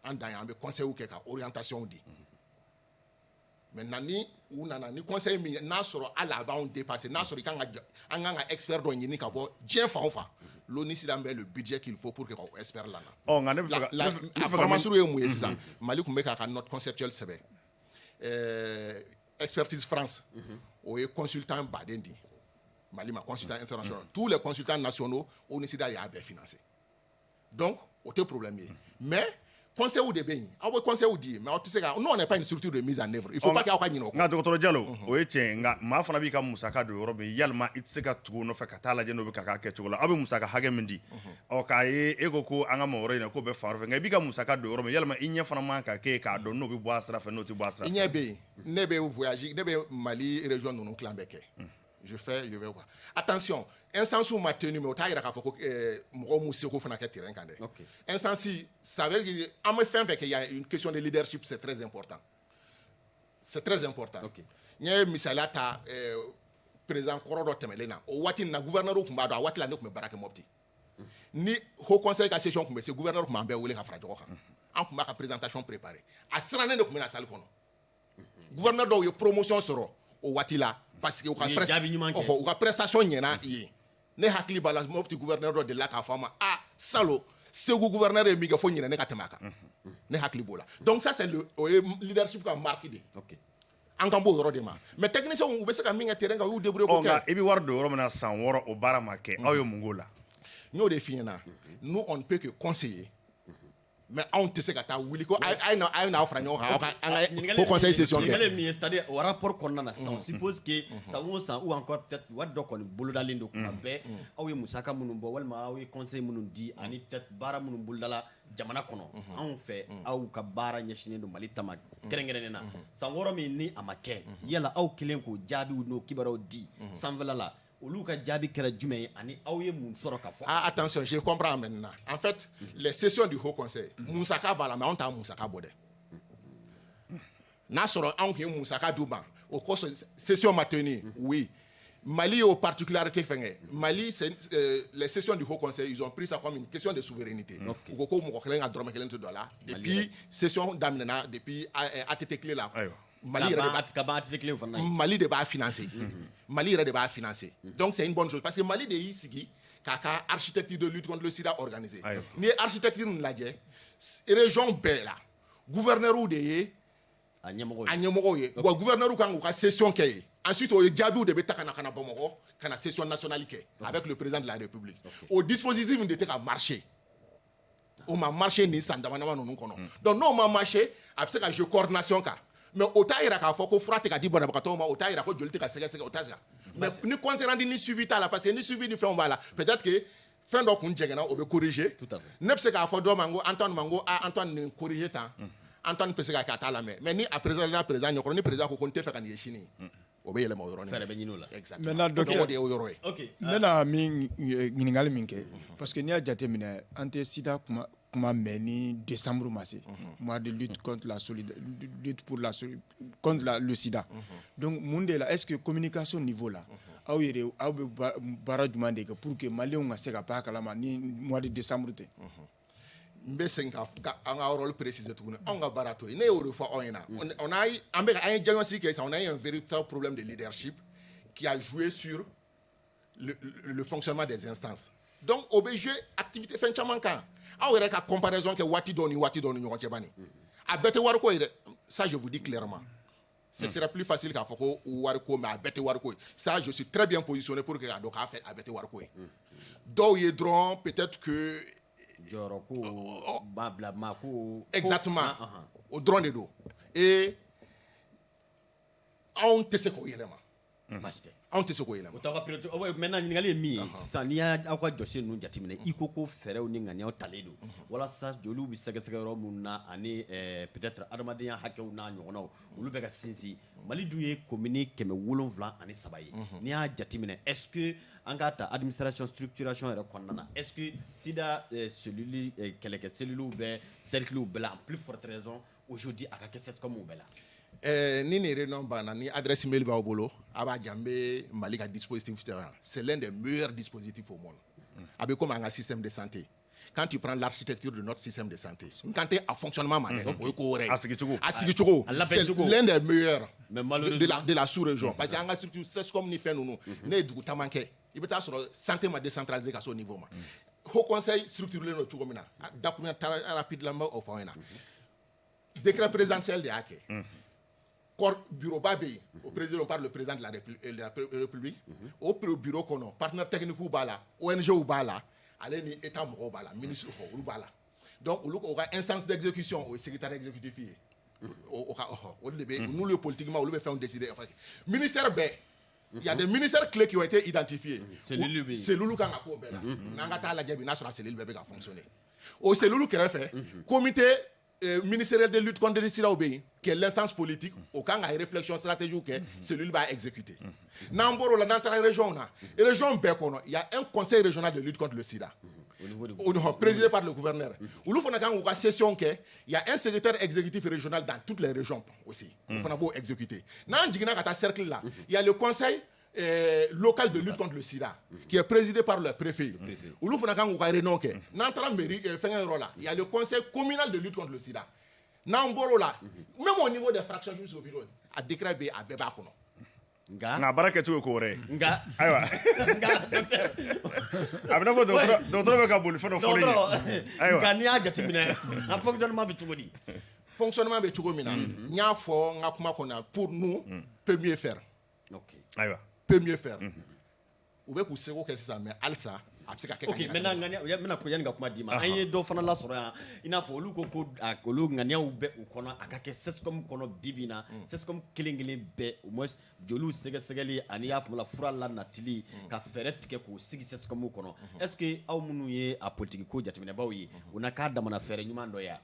an dan ye an bɛ conseils kɛ ka orientation di maintenant ni u nana ni conseil min n'a sɔrɔ hali a b'anw dépasser n'a sɔrɔ an kan ka expert dɔ ɲini ka bɔ diɲɛ fan o fan l'ONU s'en met le budget qu'il faut pour que k'o expert lana a faramasuru ye mun ye sisan Mali tun bɛ k'a ka note conceptuelle sɛbɛn expertise France o ye consultant baden di Mali ma consultant international tous les consultants nationaux ONU SIDA y'a bɛɛ financé donc o tɛ problème ye mais conseil ou de beni aw be conseil ou di mais on sait que nous on n'est pas une structure de mise en œuvre il faut pas qu'il y ait ɲinɛ o kɔ nga dɔgɔtɔrɔ Jalo o ye tiɲɛ nga maa fana b'i ka musaka don yɔrɔ min yalima i tɛ se ka tugu nɔfɛ ka taa lajɛ n'o bɛ ka k'a kɛcogo la aw bɛ musaka hakɛ min di k'a ye e ko an ka mɔgɔ wɛrɛ ɲɛna k'o bɛ fan wɛrɛ fɛ nka i b'i ka musaka don yɔrɔ min yalima i ɲɛ fana man ka kɛ k'a dɔn n'o bɛ bɔ a sira fɛ n'o tɛ bɔ a sira fɛ. i ɲɛ bɛ yen ne bɛ voyage ne bɛ Mali région ninnu kilan bɛɛ kɛ je vais quoi attention instance ma tenu mais o t'a yira k'a fɔ ko mɔgɔw m'u seko fana kɛ terrain kan dɛ instance ça veut dire an bɛ fɛn fɛn kɛ il y a une question de leadership c'est très important n ye misaliya ta président kɔrɔ dɔ tɛmɛlen na o waati nin na gouverneur tun b'a dɔn a waati la ne tun bɛ baara kɛ Mopti ni haut conseil ka session tun bɛ se gouverneur tun b'an bɛɛ wele ka fara ɲɔgɔn kan an tun b'a ka présentation préparée a sirannen de tun bɛ na salle kɔnɔ gouverneur dɔw ye promotion sɔrɔ o waati la parce que u ka prestation ɲɛna ye ne hakili b'a la Mopti gouverneur dɔ delila k'a fɔ a ma Salo Segu gouverneur ye min kɛ fo ɲinɛ ne ka tɛmɛ a kan ne hakili b'o la donc ça c'est o ye leadership ka marque de ye an kan b'o yɔrɔ de ma mais techniciens u bɛ se ka min kɛ terrain kan u y'u débrouiller k'o kɛ. nka i bɛ wari don yɔrɔ min na san 6 o baara ma kɛ aw ye mun k'o la. n y'o de f'i ɲɛna nous on ne peut que conseiller mais anw tɛ se ka taa wuli ko a ye n'aw fara ɲɔgɔn kan aw ka an ka conseil session kɛ. ɲininkali min ye c'est-à-dire o rapport kɔnɔna na sisan on suppose que san o san ou encore peut-être wari dɔ kɔni bolodalen don kuma bɛɛ aw ye musaka minnu bɔ walima aw ye conseil minnu di ani peut-être baara minnu bolodala jamana kɔnɔ anw fɛ aw ka baara ɲɛsinnen don Mali ta ma kɛrɛnkɛrɛnnen na san 6 min ni a ma kɛ yala aw kelen k'o jaabiw n'o kibaruyaw di sanfɛla la olu ka jaabi kɛra jumɛn ye ani aw ye mun sɔrɔ ka fɔ. Attention, je comprends maintenant. En fait, les sessions du Haut Conseil, musaka b'a la mais on t'a musaka bɔ dɛ. N'a sɔrɔ anw kun ye musaka d'u ma o kosɔn session ma tenu oui. Mali y'o particularité fɛn kɛ Mali les sessions du Haut Conseil ils ont pris ça comme une question de souveraineté. U ko ko mɔgɔ kelen ka dɔrɔmɛ kelen tɛ dɔ la et puis session daminɛna depuis ATT clé la. Mali de b'a financer. Mali yɛrɛ de b'a financer. Donc c'est une bonne chose parce que Mali de y'i sigi k'a ka architecture de lutte contre le sida organiser. N'i ye architecture nin lajɛ région bɛɛ la gouverneur de ye a ɲɛmɔgɔw ye wa gouverneur kan k'u ka session kɛ yen ensuite o ye jaabiw de bɛ ta ka na Bamakɔ ka na session nationale kɛ avec le président de la République. O dispositif de tɛ ka marcher. O ma marcher ni san dama dama ninnu kɔnɔ. Donc n'o ma marcher a bɛ se ka jouer coordination kan. Mais o t'a yira k'a fɔ ko fura tɛ ka di banabagatɔw ma o t'a yira ko joli tɛ ka sɛgɛsɛgɛ o t'a yira mais ni compte rendu ni suivi t'a la parce que ni suivi ni fɛnw b'a la peut-être que fɛn dɔ kun jɛngɛnna o bɛ corriger ne bɛ se k'a fɔ dɔ ma n ko Antoine nin corriger tan Antoine bɛ se ka kɛ a t'a lamɛn mais ni a président ɲɛkɔrɔ ni président ko n tɛ fɛ ka nin ye sini o bɛ yɛlɛma o yɔrɔnin fɛrɛ bɛ ɲini o la maintenant docteur o de ye o yɔrɔ ye n bɛna min ɲininkali min kɛ parce que n'i y'a jateminɛ an tɛ sida kuma mɛn ni décembre ma se mois de lutte contre la lutte pour contre le sida donc mun de la est-ce que communication niveau la aw yɛrɛ aw bɛ baara jumɛn de kɛ pour que maliyɛnw ka se ka bɔ a kalama ni mois de décembre tɛ. n bɛ segin ka an ka rôle préciser tuguni anw ka baara to yen ne y'o de fɔ aw ɲɛna an ye diagnostic kɛ sisan on a eu un véritable problème de leadership qui a joué sur le fonctionnement des instances donc o bɛ jouer activité fɛn caman kan aw yɛrɛ ka comparaison kɛ waati dɔ ni ɲɔgɔn cɛ bani a bɛɛ tɛ wariko ye dɛ ça je vous dis clairement ce serait plus facile k'a fɔ ko wariko mais a bɛɛ tɛ wariko ye ça je suis très bien positionné pour que k'a dɔn k'a fɛ a bɛɛ tɛ wariko ye dɔw ye dɔrɔn peut-être que jɔyɔrɔ ko banbilama ko exactement o dɔrɔn de don et anw tɛ se k'o yɛlɛma baasi tɛ anw tɛ se k'o yɛlɛma o t'aw ka priorité maintenant ɲininkali ye min ye sisan n'i y'aw ka jɔsen ninnu jateminɛ i ko fɛɛrɛw ni ŋaniyaw talen don walasa joliw bɛ sɛgɛsɛgɛ yɔrɔ minnu na ani peut-être adamadenya hakɛw n'a ɲɔgɔnnaw olu bɛ ka sinsin Mali dun ye commune 773 ye n'i y'a jateminɛ est-ce que an k'a ta administration structuration yɛrɛ kɔnɔna na est-ce que sida cellule kɛlɛkɛ cellules bɛ cercles bɛɛ la en plus forte raison aujourd'hui a ka kɛ CESCOM bɛɛ la. Ni nin réunion banna ni adresse mail b'aw bolo a b'a jɛ an bɛ Mali ka dispositif c'est l'un des meilleurs dispositifs au monde a bɛ comme an ka système de santé quand tu prends l'architecture de notre système de santé n kan tɛ a fonctionnement ma dɛ o ye ko wɛrɛ ye a sigicogo c'est l'un des meilleurs de la sous-région parce que an ka structure CESCOM ni fɛn ninnu ne ye dugu caman kɛ i bɛ taa sɔrɔ santé ma décentralisé ka se au niveau ma Haut Conseil structuré don cogo min na dakurunya rapide la n bɛ o fɔ aw ɲɛna décret présidentiel de y'a kɛ bureau ba bɛ yen au président par le président de la République au bureau kɔnɔ partenaires techniques b'a la ONG b'a la ale ni état mɔgɔw b'a la ministre olu b'a la donc olu ko ka instance d'exécution au secrétaire exécutif ye o ka olu de be nous le politiquement olu be faire décider enfin ministère be il y a des ministères clés qui ont été identifiés. C'est Loulou kan ka ko bela. Nanga ta la jabi na sura cellule be ka fonctionner. Au c'est Loulou qui a fait comité ministériel de lutte contre les sida obéi qui est l'instance politique au kan ka réflexion stratégique que cellule va exécuter. Namboro la dans la région na région be kono il y a un conseil régional de lutte contre le sida. Au niveau présidé par le gouverneur. Oulu fona kan ka session que il y a un secrétaire exécutif régional dans toutes les régions aussi. On fona beau exécuter. Nan jigina ka ta cercle là, il y a le conseil local de lutte contre le sida qui est présidé par le préfet. Oulu fona kan ka réunion que nan tra mairie fenga là, il y a le conseil communal de lutte contre le sida. Nan boro là, même au niveau des fractions jusqu'au bureau, a décret be a beba kono. Nga baraka tuwe ko re nga aywa abna fo docteur be ka boli fo fo aywa nga ni aja timine en fonctionnement bi tugodi fonctionnement be tugo mina nya fo nga kuma kona pour nous peut mieux faire. OK aywa peut mieux faire ou be ku seko que ça mais alsa OK maintenant ngania ko yan ga kuma dima an ye do fana la soro ya ina fo olu ko olu ngania u be u kono akake sescom kono bibina sescom kelengelen be au moins jolu segali ani ya fumula fura la natili ka feret ke ko sigi sescom kono est-ce que aw munu ye a politique ko jatimene bawi una ka damana fere nyuma ndo ya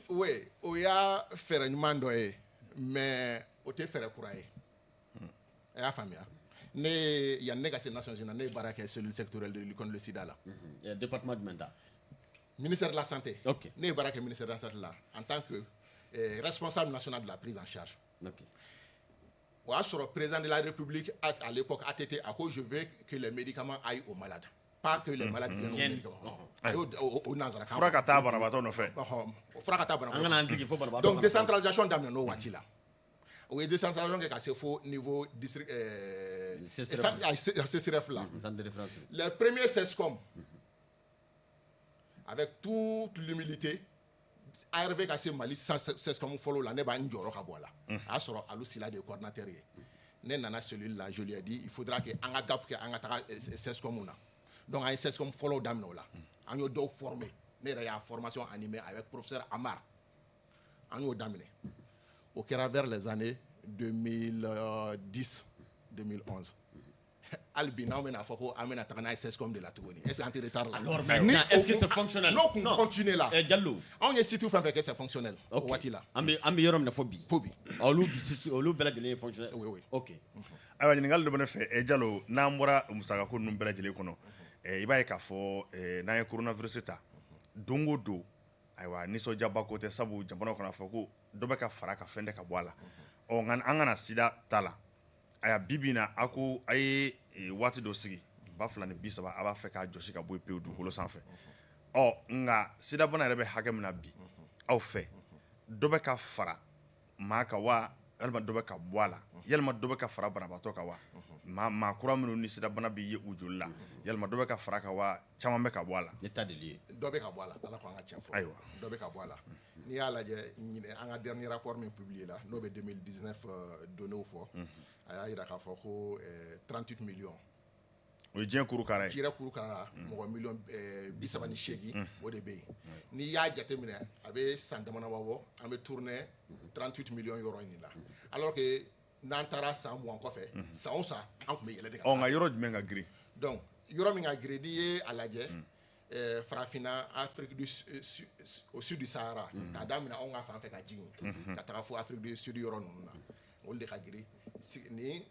oui o ya fere nyuma ndo e mais o te fere kuraye ya famia ne ya négocié Nations Unies ne baraka cellule sectorielle de lutte contre le sida là département de Menta ministère de la santé OK ne baraka ministère de la santé là en tant que responsable national de la prise en charge OK ou à le président de la République à l'époque a été à cause je veux que les médicaments aillent aux malades pas que les malades viennent aux médicaments au Nazara frakata barabato no fait frakata barabato ngana nziki fo barabato donc décentralisation d'amna no watila oui décentralisation qui est fait au niveau district CCRF là les premiers CESCOM avec toute l'humilité ARV qui Mali CESCOM follow la ne ba njoro ka bola a soro alusila de coordinateur ne nana cellule là je lui ai dit il faudra que anga gap que anga ta CESCOM na donc un CESCOM follow damno là an yo do former ne ya formation animée avec professeur Amar an yo damné au Kera vers les années 2010 2011 Albina on a fait amena travailler CESCOM de la Togoni est-ce que retard là alors maintenant est-ce que c'est fonctionnel non continuer là Diallo on est surtout fait que c'est fonctionnel watila ambi yorom na fobi olu bela de fonctionnel oui OK aywa ningal do bone fe Diallo na mbora musaka ko num bela jele kono ibaye ka fo na ye coronavirus ta dongo do aywa niso jaba ko te sabu jamana kono fa ko do be ka fara ka fende ka boala o ngan angana sida tala aya bibina ako ay wati do sigi ba fulani bisaba aba fe ka josi ka boy pe dugolo sanfɛ nga sida bana rebe hakam na bi aw fe do be ka fara ma ka wa yalma do be ka boala yalma do be ka fara banabato ka wa ma kura minu ni sida bana bi ye ujulla yalma do be ka fara ka wa chama be ka boala état de lieu do be ka boala ala ko anga tiafo aywa do be ka boala ni ala je anga dernier rapport même publié là no be 2019 donné au fort aya ira ka fo ko 38 millions o jien kuru kara kira kuru kara mo million bisabani shegi o de be ni ya jate mine abe sandamana wawo ambe tourner 38 millions euro ni là alors que nantara sa mo en fait ça on ça en me yele de ka nga yoro jmen nga gri donc yoro mi nga gri di alaje Frafina Afrique du au sud du Sahara ka damina on nga fa fait ka jigin ka ta fo Afrique du Sud yoro nuna on de ka gri ni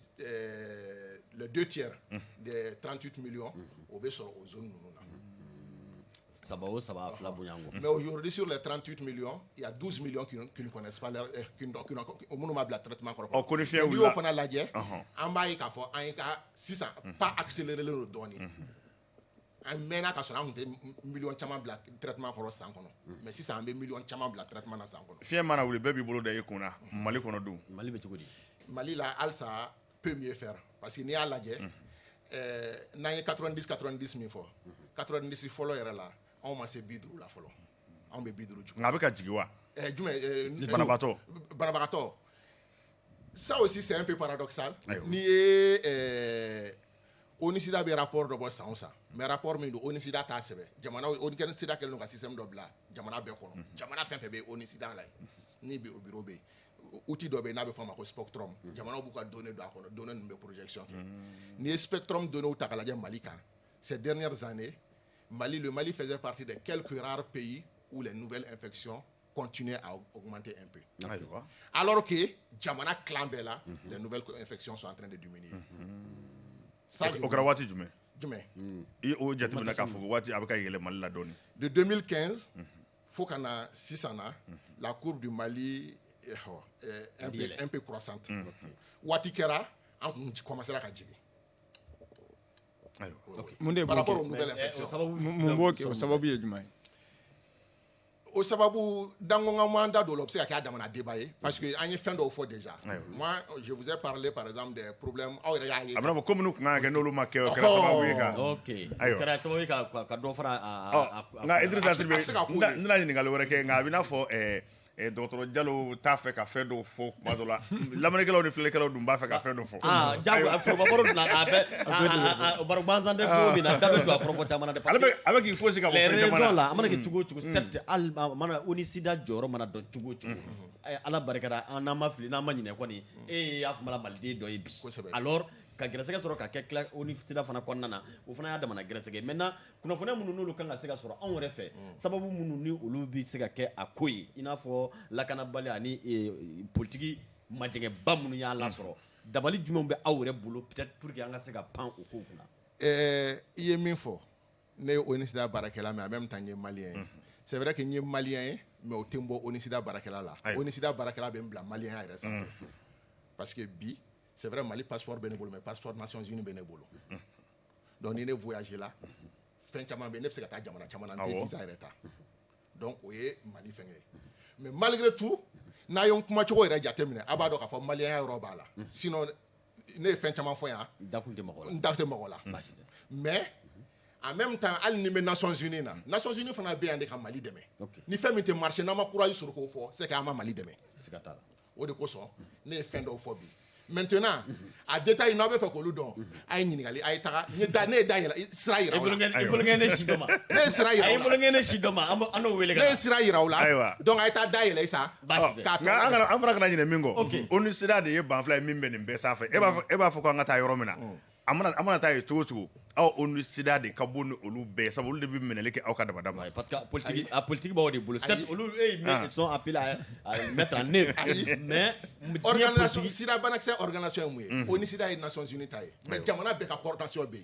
le 2/3 des 38 millions au be sur aux zones nuna ça va fla bunyango mais aujourd'hui sur les 38 millions il y a 12 millions qui ne connaissent pas leur au monde m'a traitement correct on connaît fait ou là on a la guerre en bas il ka fo en ka 600 pas accélérer le donner un mena ka sona hunde million chama bla traitement ko san kono mais si ça ambe million chama bla traitement na san kono fie mana wuli bebi bolo da yekuna mali kono du mali be tugodi mali la alsa peut mieux faire parce que ni ala je na 90 min fo 90 follow era la on ma se bidru la follow on be bidru ju ngabe ka jigiwa jume banabato ça aussi c'est un peu paradoxal ni ONUSIDA bɛ rapport dɔ bɔ san o san mais rapport min don ONUSIDA t'a sɛbɛn jamana ONUSIDA kɛlen don ka système dɔ bila jamana bɛɛ kɔnɔ jamana fɛn fɛn bɛ ONUSIDA la ni bɛ o bureau bɛ outil dɔ bɛ yen n'a bɛ fɔ a ma ko spectrum jamanaw b'u ka données don a kɔnɔ données ninnu bɛ projection kɛ n'i ye spectrum données ta k'a lajɛ Mali kan ces dernières années le Mali faisait partie des quelques rares pays où les nouvelles infections continuaient à augmenter un peu. Alors que jamana clan bɛɛ la les nouvelles infections sont en train de diminuer. O kɛra waati jumɛn? Jumɛn? I o jateminɛ k'a fɔ ko waati a bɛ ka yɛlɛ Mali la dɔɔni. De 2015 fo ka na sisan na la courbe du Mali est un peu croissante. Waati kɛra an kun commencera ka jigin. Par rapport aux nouvelles infections. Mun b'o kɛ o sababu ye jumɛn ye? O sababu dango manda do l'obse ka damana débat parce que an ye fɛn dɔw fɔ déjà. Moi je vous ai parlé par exemple des problèmes aw yɛrɛ y'a ye. A bɛna fɔ commune kun kan ka kɛ n'olu ma kɛ o kɛra sababu ye ka. OK. Kɛra sababu ye ka dɔ fara nka Idrissa Sidibe n tɛna ɲininkali wɛrɛ kɛ nka a bɛ n'a fɔ Dr Jalo t'a fɛ ka fɛn dɔ fɔ tuma dɔ la lamɛnnikɛlaw ni filɛlikɛlaw dun b'a fɛ ka fɛn dɔ fɔ. Jago forobakɔrɔ dun a bɛ baro gansan tɛ ko min na da bɛ don a kɔrɔ fɔ caman na dɛ. Ale bɛ k'i fosi ka bɔ fɛn caman na. la a mana kɛ cogo o cogo certes hali mana ONUSIDA jɔyɔrɔ mana dɔn cogo o cogo Ala barikada an n'an ma fili n'an ma ɲinɛ kɔni y'a fɔ maliden dɔ ye bi alors ka gɛrɛsɛgɛ sɔrɔ ka kɛ ONUSIDA fana kɔnɔna na o fana y'a damana gɛrɛsɛgɛ maintenant kunnafoniya minnu n'olu kan ka se ka sɔrɔ anw yɛrɛ fɛ sababu minnu ni olu bɛ se ka kɛ a ko ye i n'a fɔ lakanabali ani politique majɛngɛba minnu y'a lasɔrɔ dabali jumɛnw bɛ aw yɛrɛ bolo peut-être pour que an ka se ka pan o kow kunna. I ye min fɔ ne ye ONUSIDA baarakɛla mais en même temps n ye malien ye c'est vrai que n ye malien ye mais o tɛ n bɔ ONUSIDA baarakɛla la ONUSIDA baarakɛla bɛ n bila malien yɛrɛ sanfɛ parce que bi c'est vrai Mali passeport bɛ ne bolo mais passeport Nations Unies bɛ ne bolo donc ni ne voyage la fɛn caman bɛ ne bɛ se ka taa jamana caman na n tɛ visa yɛrɛ ta donc o ye Mali fɛngɛ ye mais malgré tout n'a ye n kumacogo yɛrɛ jateminɛ a b'a dɔn k'a fɔ maliyɛnya yɔrɔ b'a la sinon ne ye fɛn caman fɔ yan n da tɛ mɔgɔ la mais en même temps hali ni bɛ Nations Unies na Nations Unies fana bɛ yan de ka Mali dɛmɛ ni fɛn min tɛ marché n'an ma courage sɔrɔ k'o fɔ c'est que an ma Mali dɛmɛ o de kosɔn ne ye fɛn dɔw fɔ bi maintenant a détail n'aw bɛ fɛ k'olu dɔn a ye ɲininkali a ye taga ne ye da yɛlɛ sira yira aw la i bolongɛn ne si dɔ ma ne ye sira yira aw la a ye bolongɛn ne si dɔ ma an n'o wele ka ne ye sira yira aw la donc a ye taa da yɛlɛ sa nka an fana kana ɲinɛ min kɔ ONUSIDA de ye banfula ye min bɛ nin bɛɛ sanfɛ e b'a fɔ ko an ka taa yɔrɔ min na an mana taa yen cogo o cogo aw ONUSIDA de ka bon ni olu bɛɛ sabu olu de bɛ minɛli kɛ aw ka dabada ma parce que politique b'aw de bolo certes olu sont appelés à mettre en œuvre mais organisation sida banakisɛ organisation ye mun ye ONUSIDA ye Nations Unies ta ye mais jamana bɛɛ ka coordination bɛ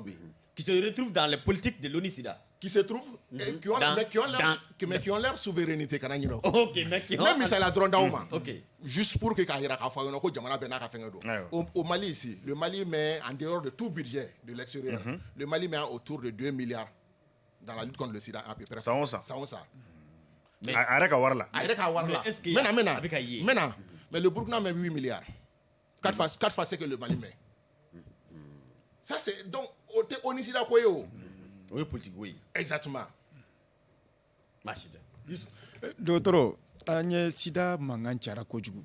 yen qui se retrouvent dans les politiques de l'ONUSIDA qui se trouvent qui ont leur souveraineté kana ɲinɛ OK mais qui ont même misala dɔrɔn d'aw ma juste pour que k'a yira k'a fɔ aw ɲɛna ko jamana bɛɛ n'a ka fɛngɛ don au Mali ici le Mali met en dehors de tout budget de l'extérieur le Mali met autour de 2 milliards dans la lutte contre le sida à peu près san o san mais a yɛrɛ ka wari la maintenant mais le Burkina met 8 milliards 4 fois ce que le Mali met. Ça c'est donc ONUSIDA ko ye o ye politique oui exactement machita dɔgɔtɔrɔ an ye sida mankan cayara kojugu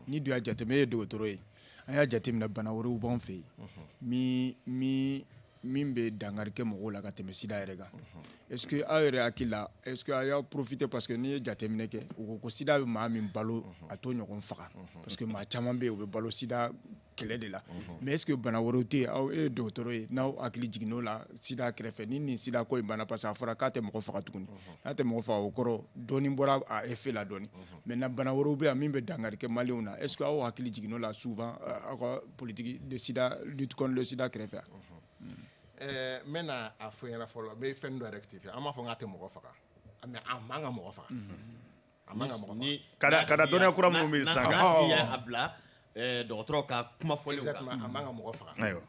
ni dun y'a jateminɛ e ye dɔgɔtɔrɔ ye an y'a jateminɛ bana wɛrɛw b'an fɛ yen min bɛ dankari kɛ mɔgɔw la ka tɛmɛ sida yɛrɛ kan est-ce que aw yɛrɛ hakili la est-ce que a y'a profiter parce que n'i ye jateminɛ kɛ u ko ko sida bɛ maa min balo a t'o ɲɔgɔn faga parce que maa caman bɛ yen u bɛ balo sida kɛlɛ de la mais est-ce que bana wɛrɛw tɛ yen aw ye dɔgɔtɔrɔ ye n'aw hakili jiginn'o la sida kɛrɛfɛ ni nin sida ko in banna parce que a fɔra k'a tɛ mɔgɔ faga tuguni n'a tɛ mɔgɔ faga o kɔrɔ dɔɔni bɔra a effet la dɔɔni maintenant bana wɛrɛw bɛ yan min bɛ dankari kɛ maliyɛnw na est-ce que aw hakili jiginn'o la souvent aw ka politique de sida lutte contre le sida kɛrɛfɛ n bɛna a fɔ ɲɛna fɔlɔ n bɛ fɛn dɔ rectifier an m'a fɔ k'a tɛ mɔgɔ faga mais a man ka mɔgɔ faga a man ka mɔgɔ faga ka da dɔnniya kura minnu bɛ san kan n'a y'a bila dɔgɔtɔrɔ ka kuma fɔlenw kan exactement a man ka mɔgɔ faga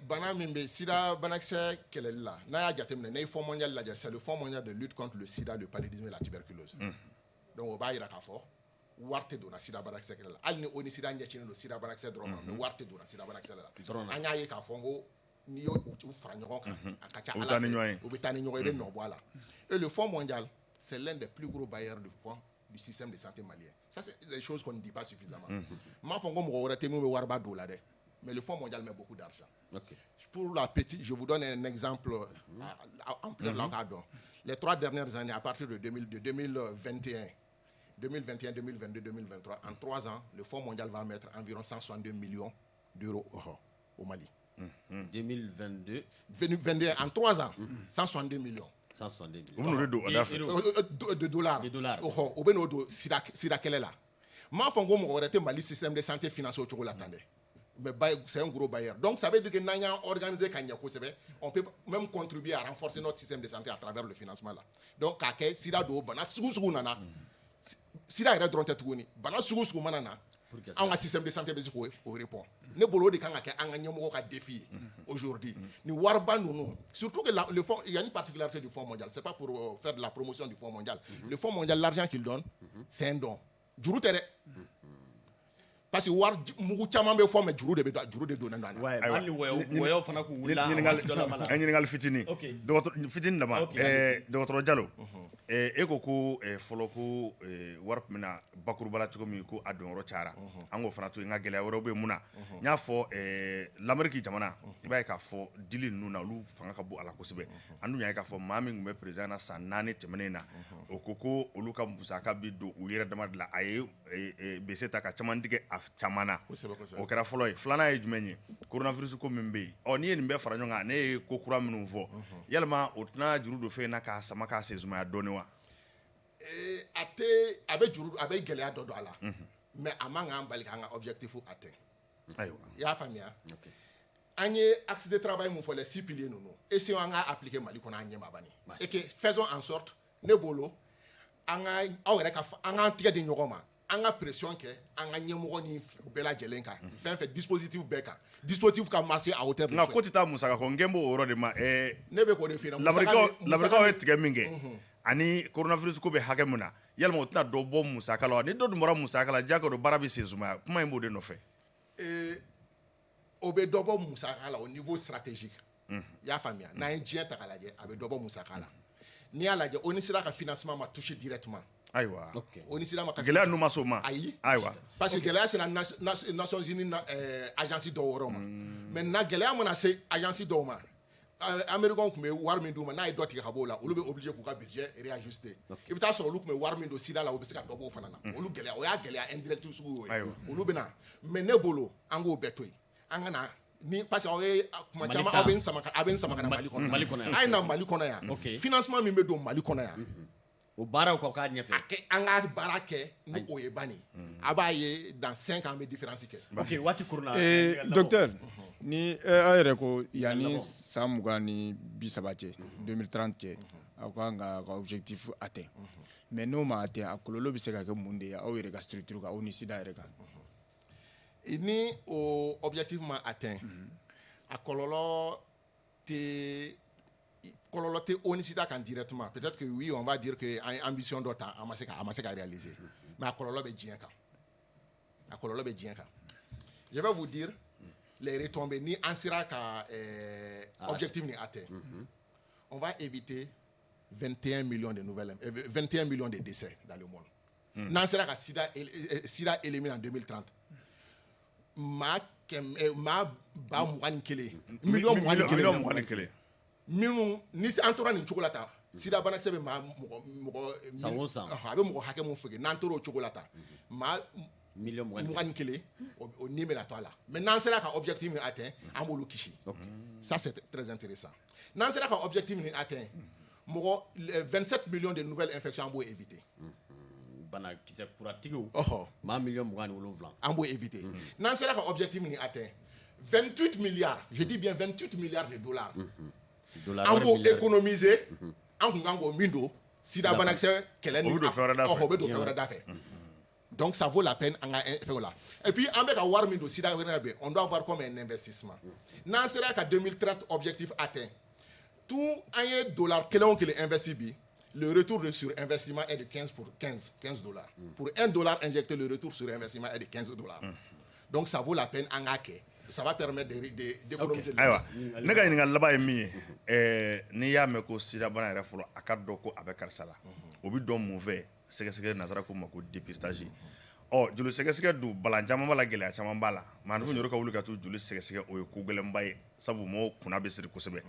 bana min bɛ sida banakisɛ kɛlɛli la n'a y'a jateminɛ n'a ye Fonds mondial lajɛ c'est le Fonds mondial de lutte contre le sida le paludisme et la tuberculose donc o b'a jira k'a fɔ wari tɛ donna sida banakisɛ kɛlɛ la hali ni ONUSIDA ɲɛcinnen don sida banakisɛ dɔrɔn ma mais wari tɛ donna sida banakisɛ la an y'a ye k'a fɔ n ko n'i y'u fara ɲɔgɔn kan a ka ca Ala fɛ u bɛ taa ni ɲɔgɔn ye i bɛ nɔ bɔ a la et le Fonds mondial c'est l'un des plus gros bailleurs de fonds du système de santé malien ça c'est des choses qu'on ne dit pas suffisamment n m'a fɔ n ko mɔgɔ wɛrɛ tɛ min bɛ wariba don o la dɛ Mais le Fonds mondial met beaucoup d'argent. Okay. Pour la petite, je vous donne un exemple en plein l'encadrement. Les 3 dernières années, à partir de 2021, 2022, 2023, en 3 ans, le Fonds mondial va mettre environ 162 millions d'euros au Mali. 2022. 2021, en 3 ans, 162 millions. 162 de dollars. Au Benodo, Sida Kelela. Ma fongo mo aurait Mali système de santé financier au Tchogo mais c'est un gros bailleur. Donc ça veut dire que nous avons organisé on peut même contribuer à renforcer notre système de santé à travers le financement là. Donc kake Sida do bana sugu nana. Sida ira dronte tuguni. Bana sugu manana. On a un système de santé basique au répond. Ne bolo de kanga ke anga nyomo ka défi aujourd'hui. Ni warba nous surtout que le fonds, il y a une particularité du Fonds mondial, c'est pas pour faire de la promotion du Fonds mondial. Le Fonds mondial, l'argent qu'il donne, c'est un don. Juru tere. Parce que war mugu chama be fo me juru de donna nana. Ouais, mali woyo fana ku wula. Ngal fitini. Fitini dama Dr. Diallo. Ko folo ko war mina bakuru bala cogo mi ko adon cara. Ango fana to nga gele woro be muna. Nya fo l'Amérique jamana. Iba ka fo dili nuna lu fanga ka bu ala kosebe. Andu nya ka fo mami ngumbe president na sanane temenena. Okoko oluka musaka bi do uyere dama la aye beseta ka chamandige chamana o kɛra fɔlɔ ye filanan ye jumɛn ye coronavirus ko min bɛ yen ni ye nin bɛɛ fara ɲɔgɔn kan ne ye ko kura minnu fɔ yalima o tɛna juru dɔ fɛ yen na k'a sama k'a sezumaya dɔɔni wa a bɛ gɛlɛya dɔ don a la mais a man k'an bali k'an ka objectif atteindre ayiwa i y'a faamuya an ye axe de travail mun fɔ les 6 piliers ninnu essayons an ka appliquer Mali kɔnɔ an ɲɛ ma bani et que faisons en sorte ne bolo an ka aw yɛrɛ ka an k'an tigɛ di ɲɔgɔn ma an ka pression kɛ an ka ɲɛmɔgɔ ni bɛɛ lajɛlen kan fɛn dispositif bɛɛ kan dispositif ka marcher à hauteur de nka ko tɛ taa musaka kɔ n gɛn b'o yɔrɔ de ma ne bɛ k'o de f'i ɲɛna lamarikaw ye tigɛ min kɛ ani coronavirus ko bɛ hakɛ min na yalima o tɛna dɔ bɔ musaka la wa ni dɔ dun bɔra musaka la diyagoya don baara bɛ sen sumaya kuma in b'o de nɔfɛ o bɛ dɔ bɔ musaka la au niveau stratégique i y'a faamuya n'an ye diɲɛ ta k'a lajɛ a bɛ dɔ bɔ musaka la n'i y'a lajɛ ONU sera ka financement ma toucher directement ayiwa ONU sera ma gɛlɛya ninnu ma s'o ma ayiwa parce que gɛlɛya sera Nations Unies agence dɔw yɔrɔ ma maintenant gɛlɛya mana se agence dɔw ma Américains tun bɛ wari min d'u ma n'a ye dɔ tigɛ ka bɔ o la olu bɛ obligé k'u ka budget réajuster i bɛ taa sɔrɔ olu tun bɛ wari min don sida la o bɛ se ka dɔ bɔ o fana na olu gɛlɛya o y'a gɛlɛya indirect sugu ye olu bɛ na mais ne bolo an k'o bɛɛ to yen an ka na ni parce que aw ye kuma caman aw bɛ n sama ka na Mali kɔnɔ a ye na Mali kɔnɔ yan financement min bɛ don Mali kɔnɔ yan o baaraw ka k'a ɲɛfɛ an ka baara kɛ ni o ye bani a b'a ye dans 5 ans an bɛ différence kɛ ok waati kuruna docteur ni a yɛrɛ ko yanni san 20 ni 30 cɛ 2030 cɛ aw kan ka objectif atteint mais n'o ma atteint a kɔlɔlɔ bɛ se ka kɛ mun de ye aw yɛrɛ ka structure kan aw ni sida yɛrɛ kan ni o objectif ma atteint a kɔlɔlɔ tɛ ONU sida kan directement peut-être que oui on va dire que an ambition dɔ ta a ma se ka réaliser mais a kɔlɔlɔ bɛ diɲɛ kan je vais vous dire les retombées ni an sera ka objectif ni atteint on va éviter 21 millions de décès dans le monde n'an sera ka sida éliminer en 2030 ma ba 21 million 21 minnu ni an tora nin cogo la ta sida banakisɛ bɛ mɔgɔ a bɛ mɔgɔ hakɛ mun fege n'an tora o cogo la ta maa 21 o ni bɛna to a la mais n'an sera ka objectif min atteint an b'olu kisi ça c'est très intéressant n'an sera ka objectif min atteint mɔgɔ 27 millions de nouvelles infections an b'o éviter banakisɛ kuratigiw maa 27,000,000 an b'o éviter n'an sera ka objectif min atteint 28 milliards je dis bien 28 milliards de dollars an b'o économiser an kun kan k'o min don sida banakisɛ kɛlɛ ni o bɛ don fɛn wɛrɛ da fɛ donc ça vaut la peine an ka fɛn o la et puis an bɛ ka wari min don sida wɛrɛ bɛ on doit voir comme un investissement n'an sera ka 2030 objectif atteint tout an ye dollar kelen o kelen investi bi le retour sur investissement est de 15 dollars pour $1 injecté le retour sur investissement est de 15 dollars donc ça vaut la peine an ka kɛ ça va permettre d'économiser. Ayiwa ne ka ɲininkali laban ye min ye n'i y'a mɛn ko sida bana yɛrɛ fɔlɔ a ka dɔn ko a bɛ karisa la o bɛ dɔn mun fɛ sɛgɛsɛgɛli nanzara ko ma ko dépistage joli sɛgɛsɛgɛ du balan caman b'a la gɛlɛya caman b'a la maaninfin yɛrɛ ka wuli ka t'u joli sɛgɛsɛgɛ o ye ko gɛlɛnba ye sabu mɔgɔw kunna bɛ siri kosɛbɛ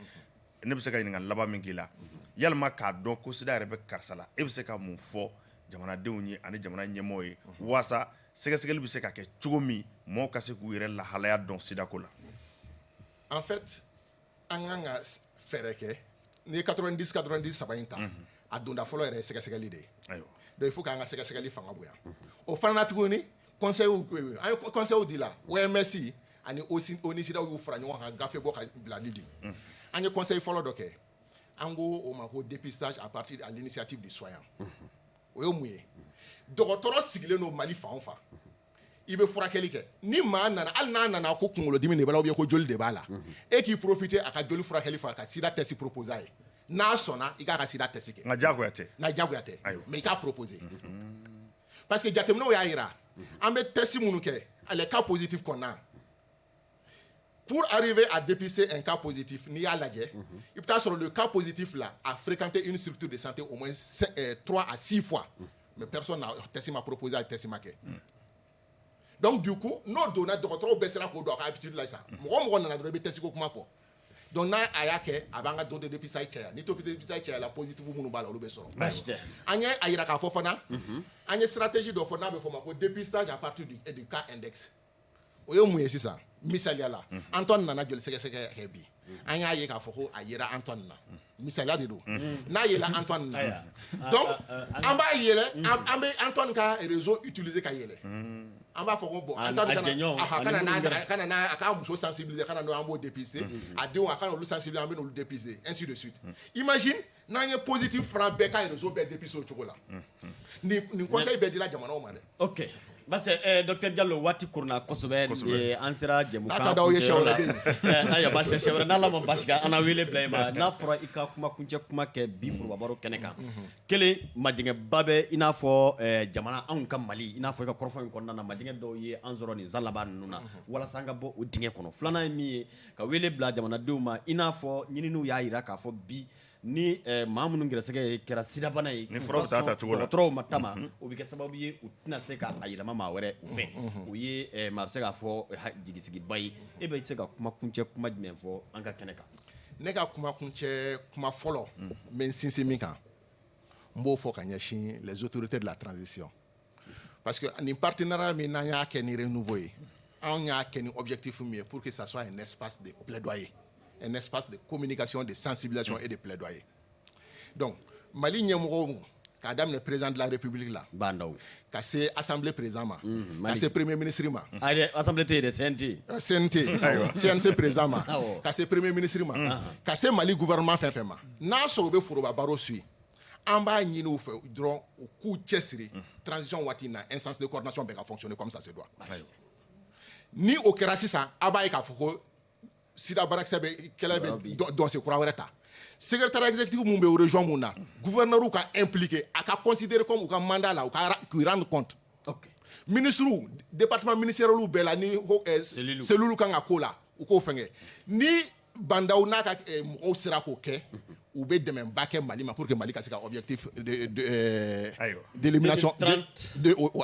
ne bɛ se ka ɲininka laban min k'i la yalima k'a dɔn ko sida yɛrɛ bɛ karisa la e bɛ se ka mun fɔ jamanadenw ye ani jamana ɲɛmɔgɔw ye waasa sɛgɛsɛgɛli bɛ se ka kɛ cogo min mɔgɔw ka se k'u yɛrɛ lahalaya dɔn sida ko la en fait an kan ka fɛɛrɛ kɛ n'i ye 90 saba in ta a donda fɔlɔ yɛrɛ ye sɛgɛsɛgɛli de ye donc il faut k'an ka sɛgɛsɛgɛli fanga bonya o fana na tuguni conseil di la OMS ani ONISIDA y'u fara ɲɔgɔn kan gafe bɔ ka bilali di an ye conseil fɔlɔ dɔ kɛ an ko o ma ko dépistage à partir à l'initiative du soignant o ye mun ye dɔgɔtɔrɔ sigilen don Mali fan o fan i bɛ furakɛli kɛ ni maa nana hali n'a nana ko kunkolodimi de b'a la ou bien ko joli de b'a la e k'i profiter a ka joli furakɛli fɛ ka sida test proposer a ye n'a sɔnna i k'a ka sida test kɛ nka diyagoya tɛ mais i k'a proposer parce que jateminɛw y'a jira an bɛ test minnu kɛ les cas positifs kɔnɔna pour arriver à dépister un cas positif n'i y'a lajɛ i bɛ taa sɔrɔ le cas positif là a fréquenté une structure de santé au moins 3 à 6 fois mais personne n'a test ma proposé a test ma kɛ donc du coup n'o donna dɔgɔtɔrɔw bɛɛ sera k'o dɔn a ka habitude la sisan mɔgɔ nana dɔrɔn i bɛ test ko kuma fɔ donc n'a a y'a kɛ a b'an ka taux de dépistage caya ni taux de dépistage caya la positif minnu b'a la olu bɛ sɔrɔ an ye a jira k'a fɔ fana an ye stratégie dɔ fɔ n'a bɛ fɔ ma ko dépistage à partir du cas index o ye mun ye sisan misaliya la Antoine nana joli sɛgɛsɛgɛ kɛ bi an y'a ye k'a fɔ ko a yera Antoine na misaliya de don n'a yela Antoine na donc an b'a yɛlɛ an bɛ Antoine ka réseau utiliser ka yɛlɛ an b'a fɔ ko bon Antoine kana a ka muso sensibiliser kana n'o an b'o dépister a denw a kana olu sensibiliser an bɛ n'olu dépister ainsi de suite imagine n'an ye positif fara bɛɛ ka réseau bɛɛ dépister o cogo la nin conseil bɛɛ dira jamanaw ma dɛ ok parce que docteur Diallo waati kuruna kosɛbɛ an sera jɛmukan n'a ka d'aw ye siɲɛ wɛrɛ ayiwa basi siɲɛ wɛrɛ n'Ala ma basi kɛ an na wele bila i ma n'a fɔra i ka kuma kuncɛ kuma kɛ bi Foroba Baro kɛnɛ kan kelen majɛngɛba bɛ i n'a fɔ jamana anw ka Mali i n'a fɔ i ka kɔrɔfɔ in kɔnɔna na majɛngɛ dɔw ye an sɔrɔ nin zan laban ninnu na walasa an ka bɔ o dingɛ kɔnɔ filanan ye min ye ka wele bila jamanadenw ma i n'a fɔ ɲininiw y'a jira k'a fɔ bi ni maa minnu gɛrɛsɛgɛ kɛra sidabana ye ni furaw ta cogo la dɔgɔtɔrɔw ma tama o bɛ kɛ sababu ye u tɛna se ka a yɛlɛma maa wɛrɛ u fɛ o ye maa bɛ se k'a fɔ jigisigiba ye e bɛ se ka kuma kuncɛ kuma jumɛn fɔ an ka kɛnɛ kan ne ka kuma kuncɛ kuma fɔlɔ n bɛ n sinsin min kan n b'o fɔ ka ɲɛsin les autorités de la transition parce que nin partenariat min n'an y'a kɛ ni renouveau ye anw y'a kɛ ni objectif min ye pour que ça soit un espace de plaidoyer un espace de communication, de sensibilisation et de plaidoyer. Donc, Mali ɲɛmɔgɔw k'a daminɛ président de la République la ka se assemblée président ma ka se premier ministre ma assemblée tɛ yen dɛ CNT CNC président ma ka se premier ministre ma ka se Mali gouvernement fɛn fɛn ma n'a sɔrɔ u bɛ Foroba Baro suit an b'a ɲini u fɛ dɔrɔn u k'u cɛsiri transition waati na instance de coordination bɛ ka fonctionner comme ça se doit ni o kɛra sisan a b'a ye k'a fɔ ko sida barakisɛ bɛ kɛlɛ bɛ dɔnse kura wɛrɛ ta secrétaire exécutif mun bɛ o région mun na gouverneur ka impliqué a ka considérer comme u ka mandat la u ka rendre compte ministres département ministériel bɛɛ la ni cellule kan ka k'o la u k'o fɛngɛ ni bandaw n'a ka mɔgɔw sera k'o kɛ u bɛ dɛmɛba kɛ Mali ma pour que Mali ka se ka objectif d'élimination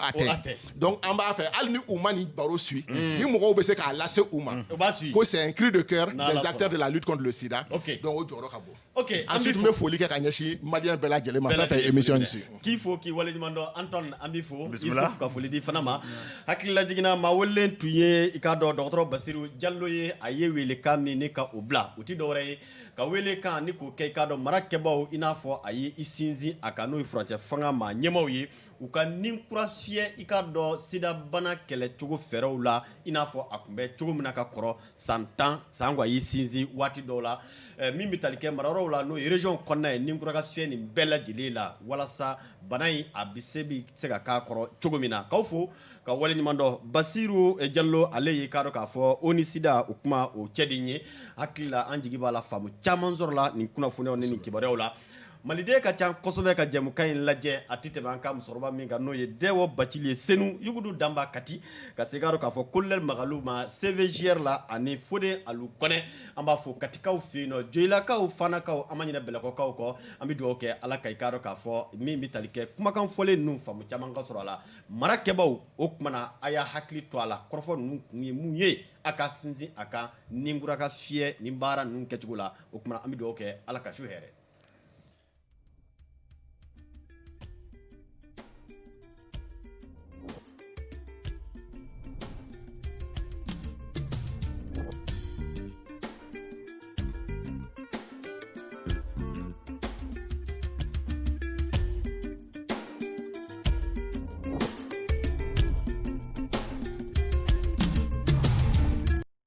atteint donc an b'a fɛ hali ni u ma nin baro suit ni mɔgɔw bɛ se k'a lase u ma ko c'est un cri de cœur des acteurs de la lutte contre le sida donc o jɔyɔrɔ ka bon ensuite n bɛ foli kɛ ka ɲɛsin maliyɛn bɛɛ lajɛlen ma fɛn fɛn émission in suit k'i fo k'i waleɲuman dɔn Antoine an b'i fo Yusuf ka foli di fana ma hakililajiginna maa welelen tun ye i k'a dɔn dɔgɔtɔrɔ Basiru Jalo ye a ye welekan min ni ka o bila o tɛ dɔwɛrɛ ye ka welekan ni k'o kɛ i k'a dɔn mara kɛbaaw i n'a fɔ a ye i sinsin a kan n'o ye furancɛ fanga maa ɲɛmaaw ye u ka nin kura fiyɛ i k'a dɔn sida bana kɛlɛcogo fɛɛrɛw la i n'a fɔ a tun bɛ cogo min na ka kɔrɔ san 10 san ko a y'i sinsin waati dɔw la min bɛ tali kɛ marayɔrɔw la n'o ye région kɔnɔna ye nin kura ka fiyɛ nin bɛɛ lajɛlen la walasa bana in a bɛ se ka k'a kɔrɔ cogo min na k'aw fo ka waleɲuman dɔn Basiru Jalo ale ye k'a dɔn k'a fɔ o ni sida o kuma o cɛ de ye hakili la an jigi b'a la faamu caman sɔrɔ la nin kunnafoniyaw ni nin kibaruyaw la maliden ka ca kosɛbɛ ka jɛmukan in lajɛ a tɛ tɛmɛ an ka musokɔrɔba min kan n'o ye Dɛwɔ Bacili ye Senu Yugudu Danba Kati ka se k'a dɔn k'a fɔ Kolonɛli Magalu ma CVJR la ani Fode Alu Kɔnɛ an b'a fɔ Katikaw fɛ yen nɔ Joyilakaw Fanakaw an ma ɲinɛ Bɛlɛkɔkaw kɔ an bɛ dugawu kɛ Ala ka i k'a dɔn k'a fɔ min bɛ tali kɛ kumakan fɔlen ninnu faamu caman ka sɔrɔ a la marakɛbaaw o kumana a y'a hakili to a la kɔrɔfɔ ninnu kun ye mun ye a ka sinsin a ka ni bɔra ka fiyɛ nin baara ninnu kɛcogo la o kumana an bɛ dugawu kɛ Ala ka su hɛrɛ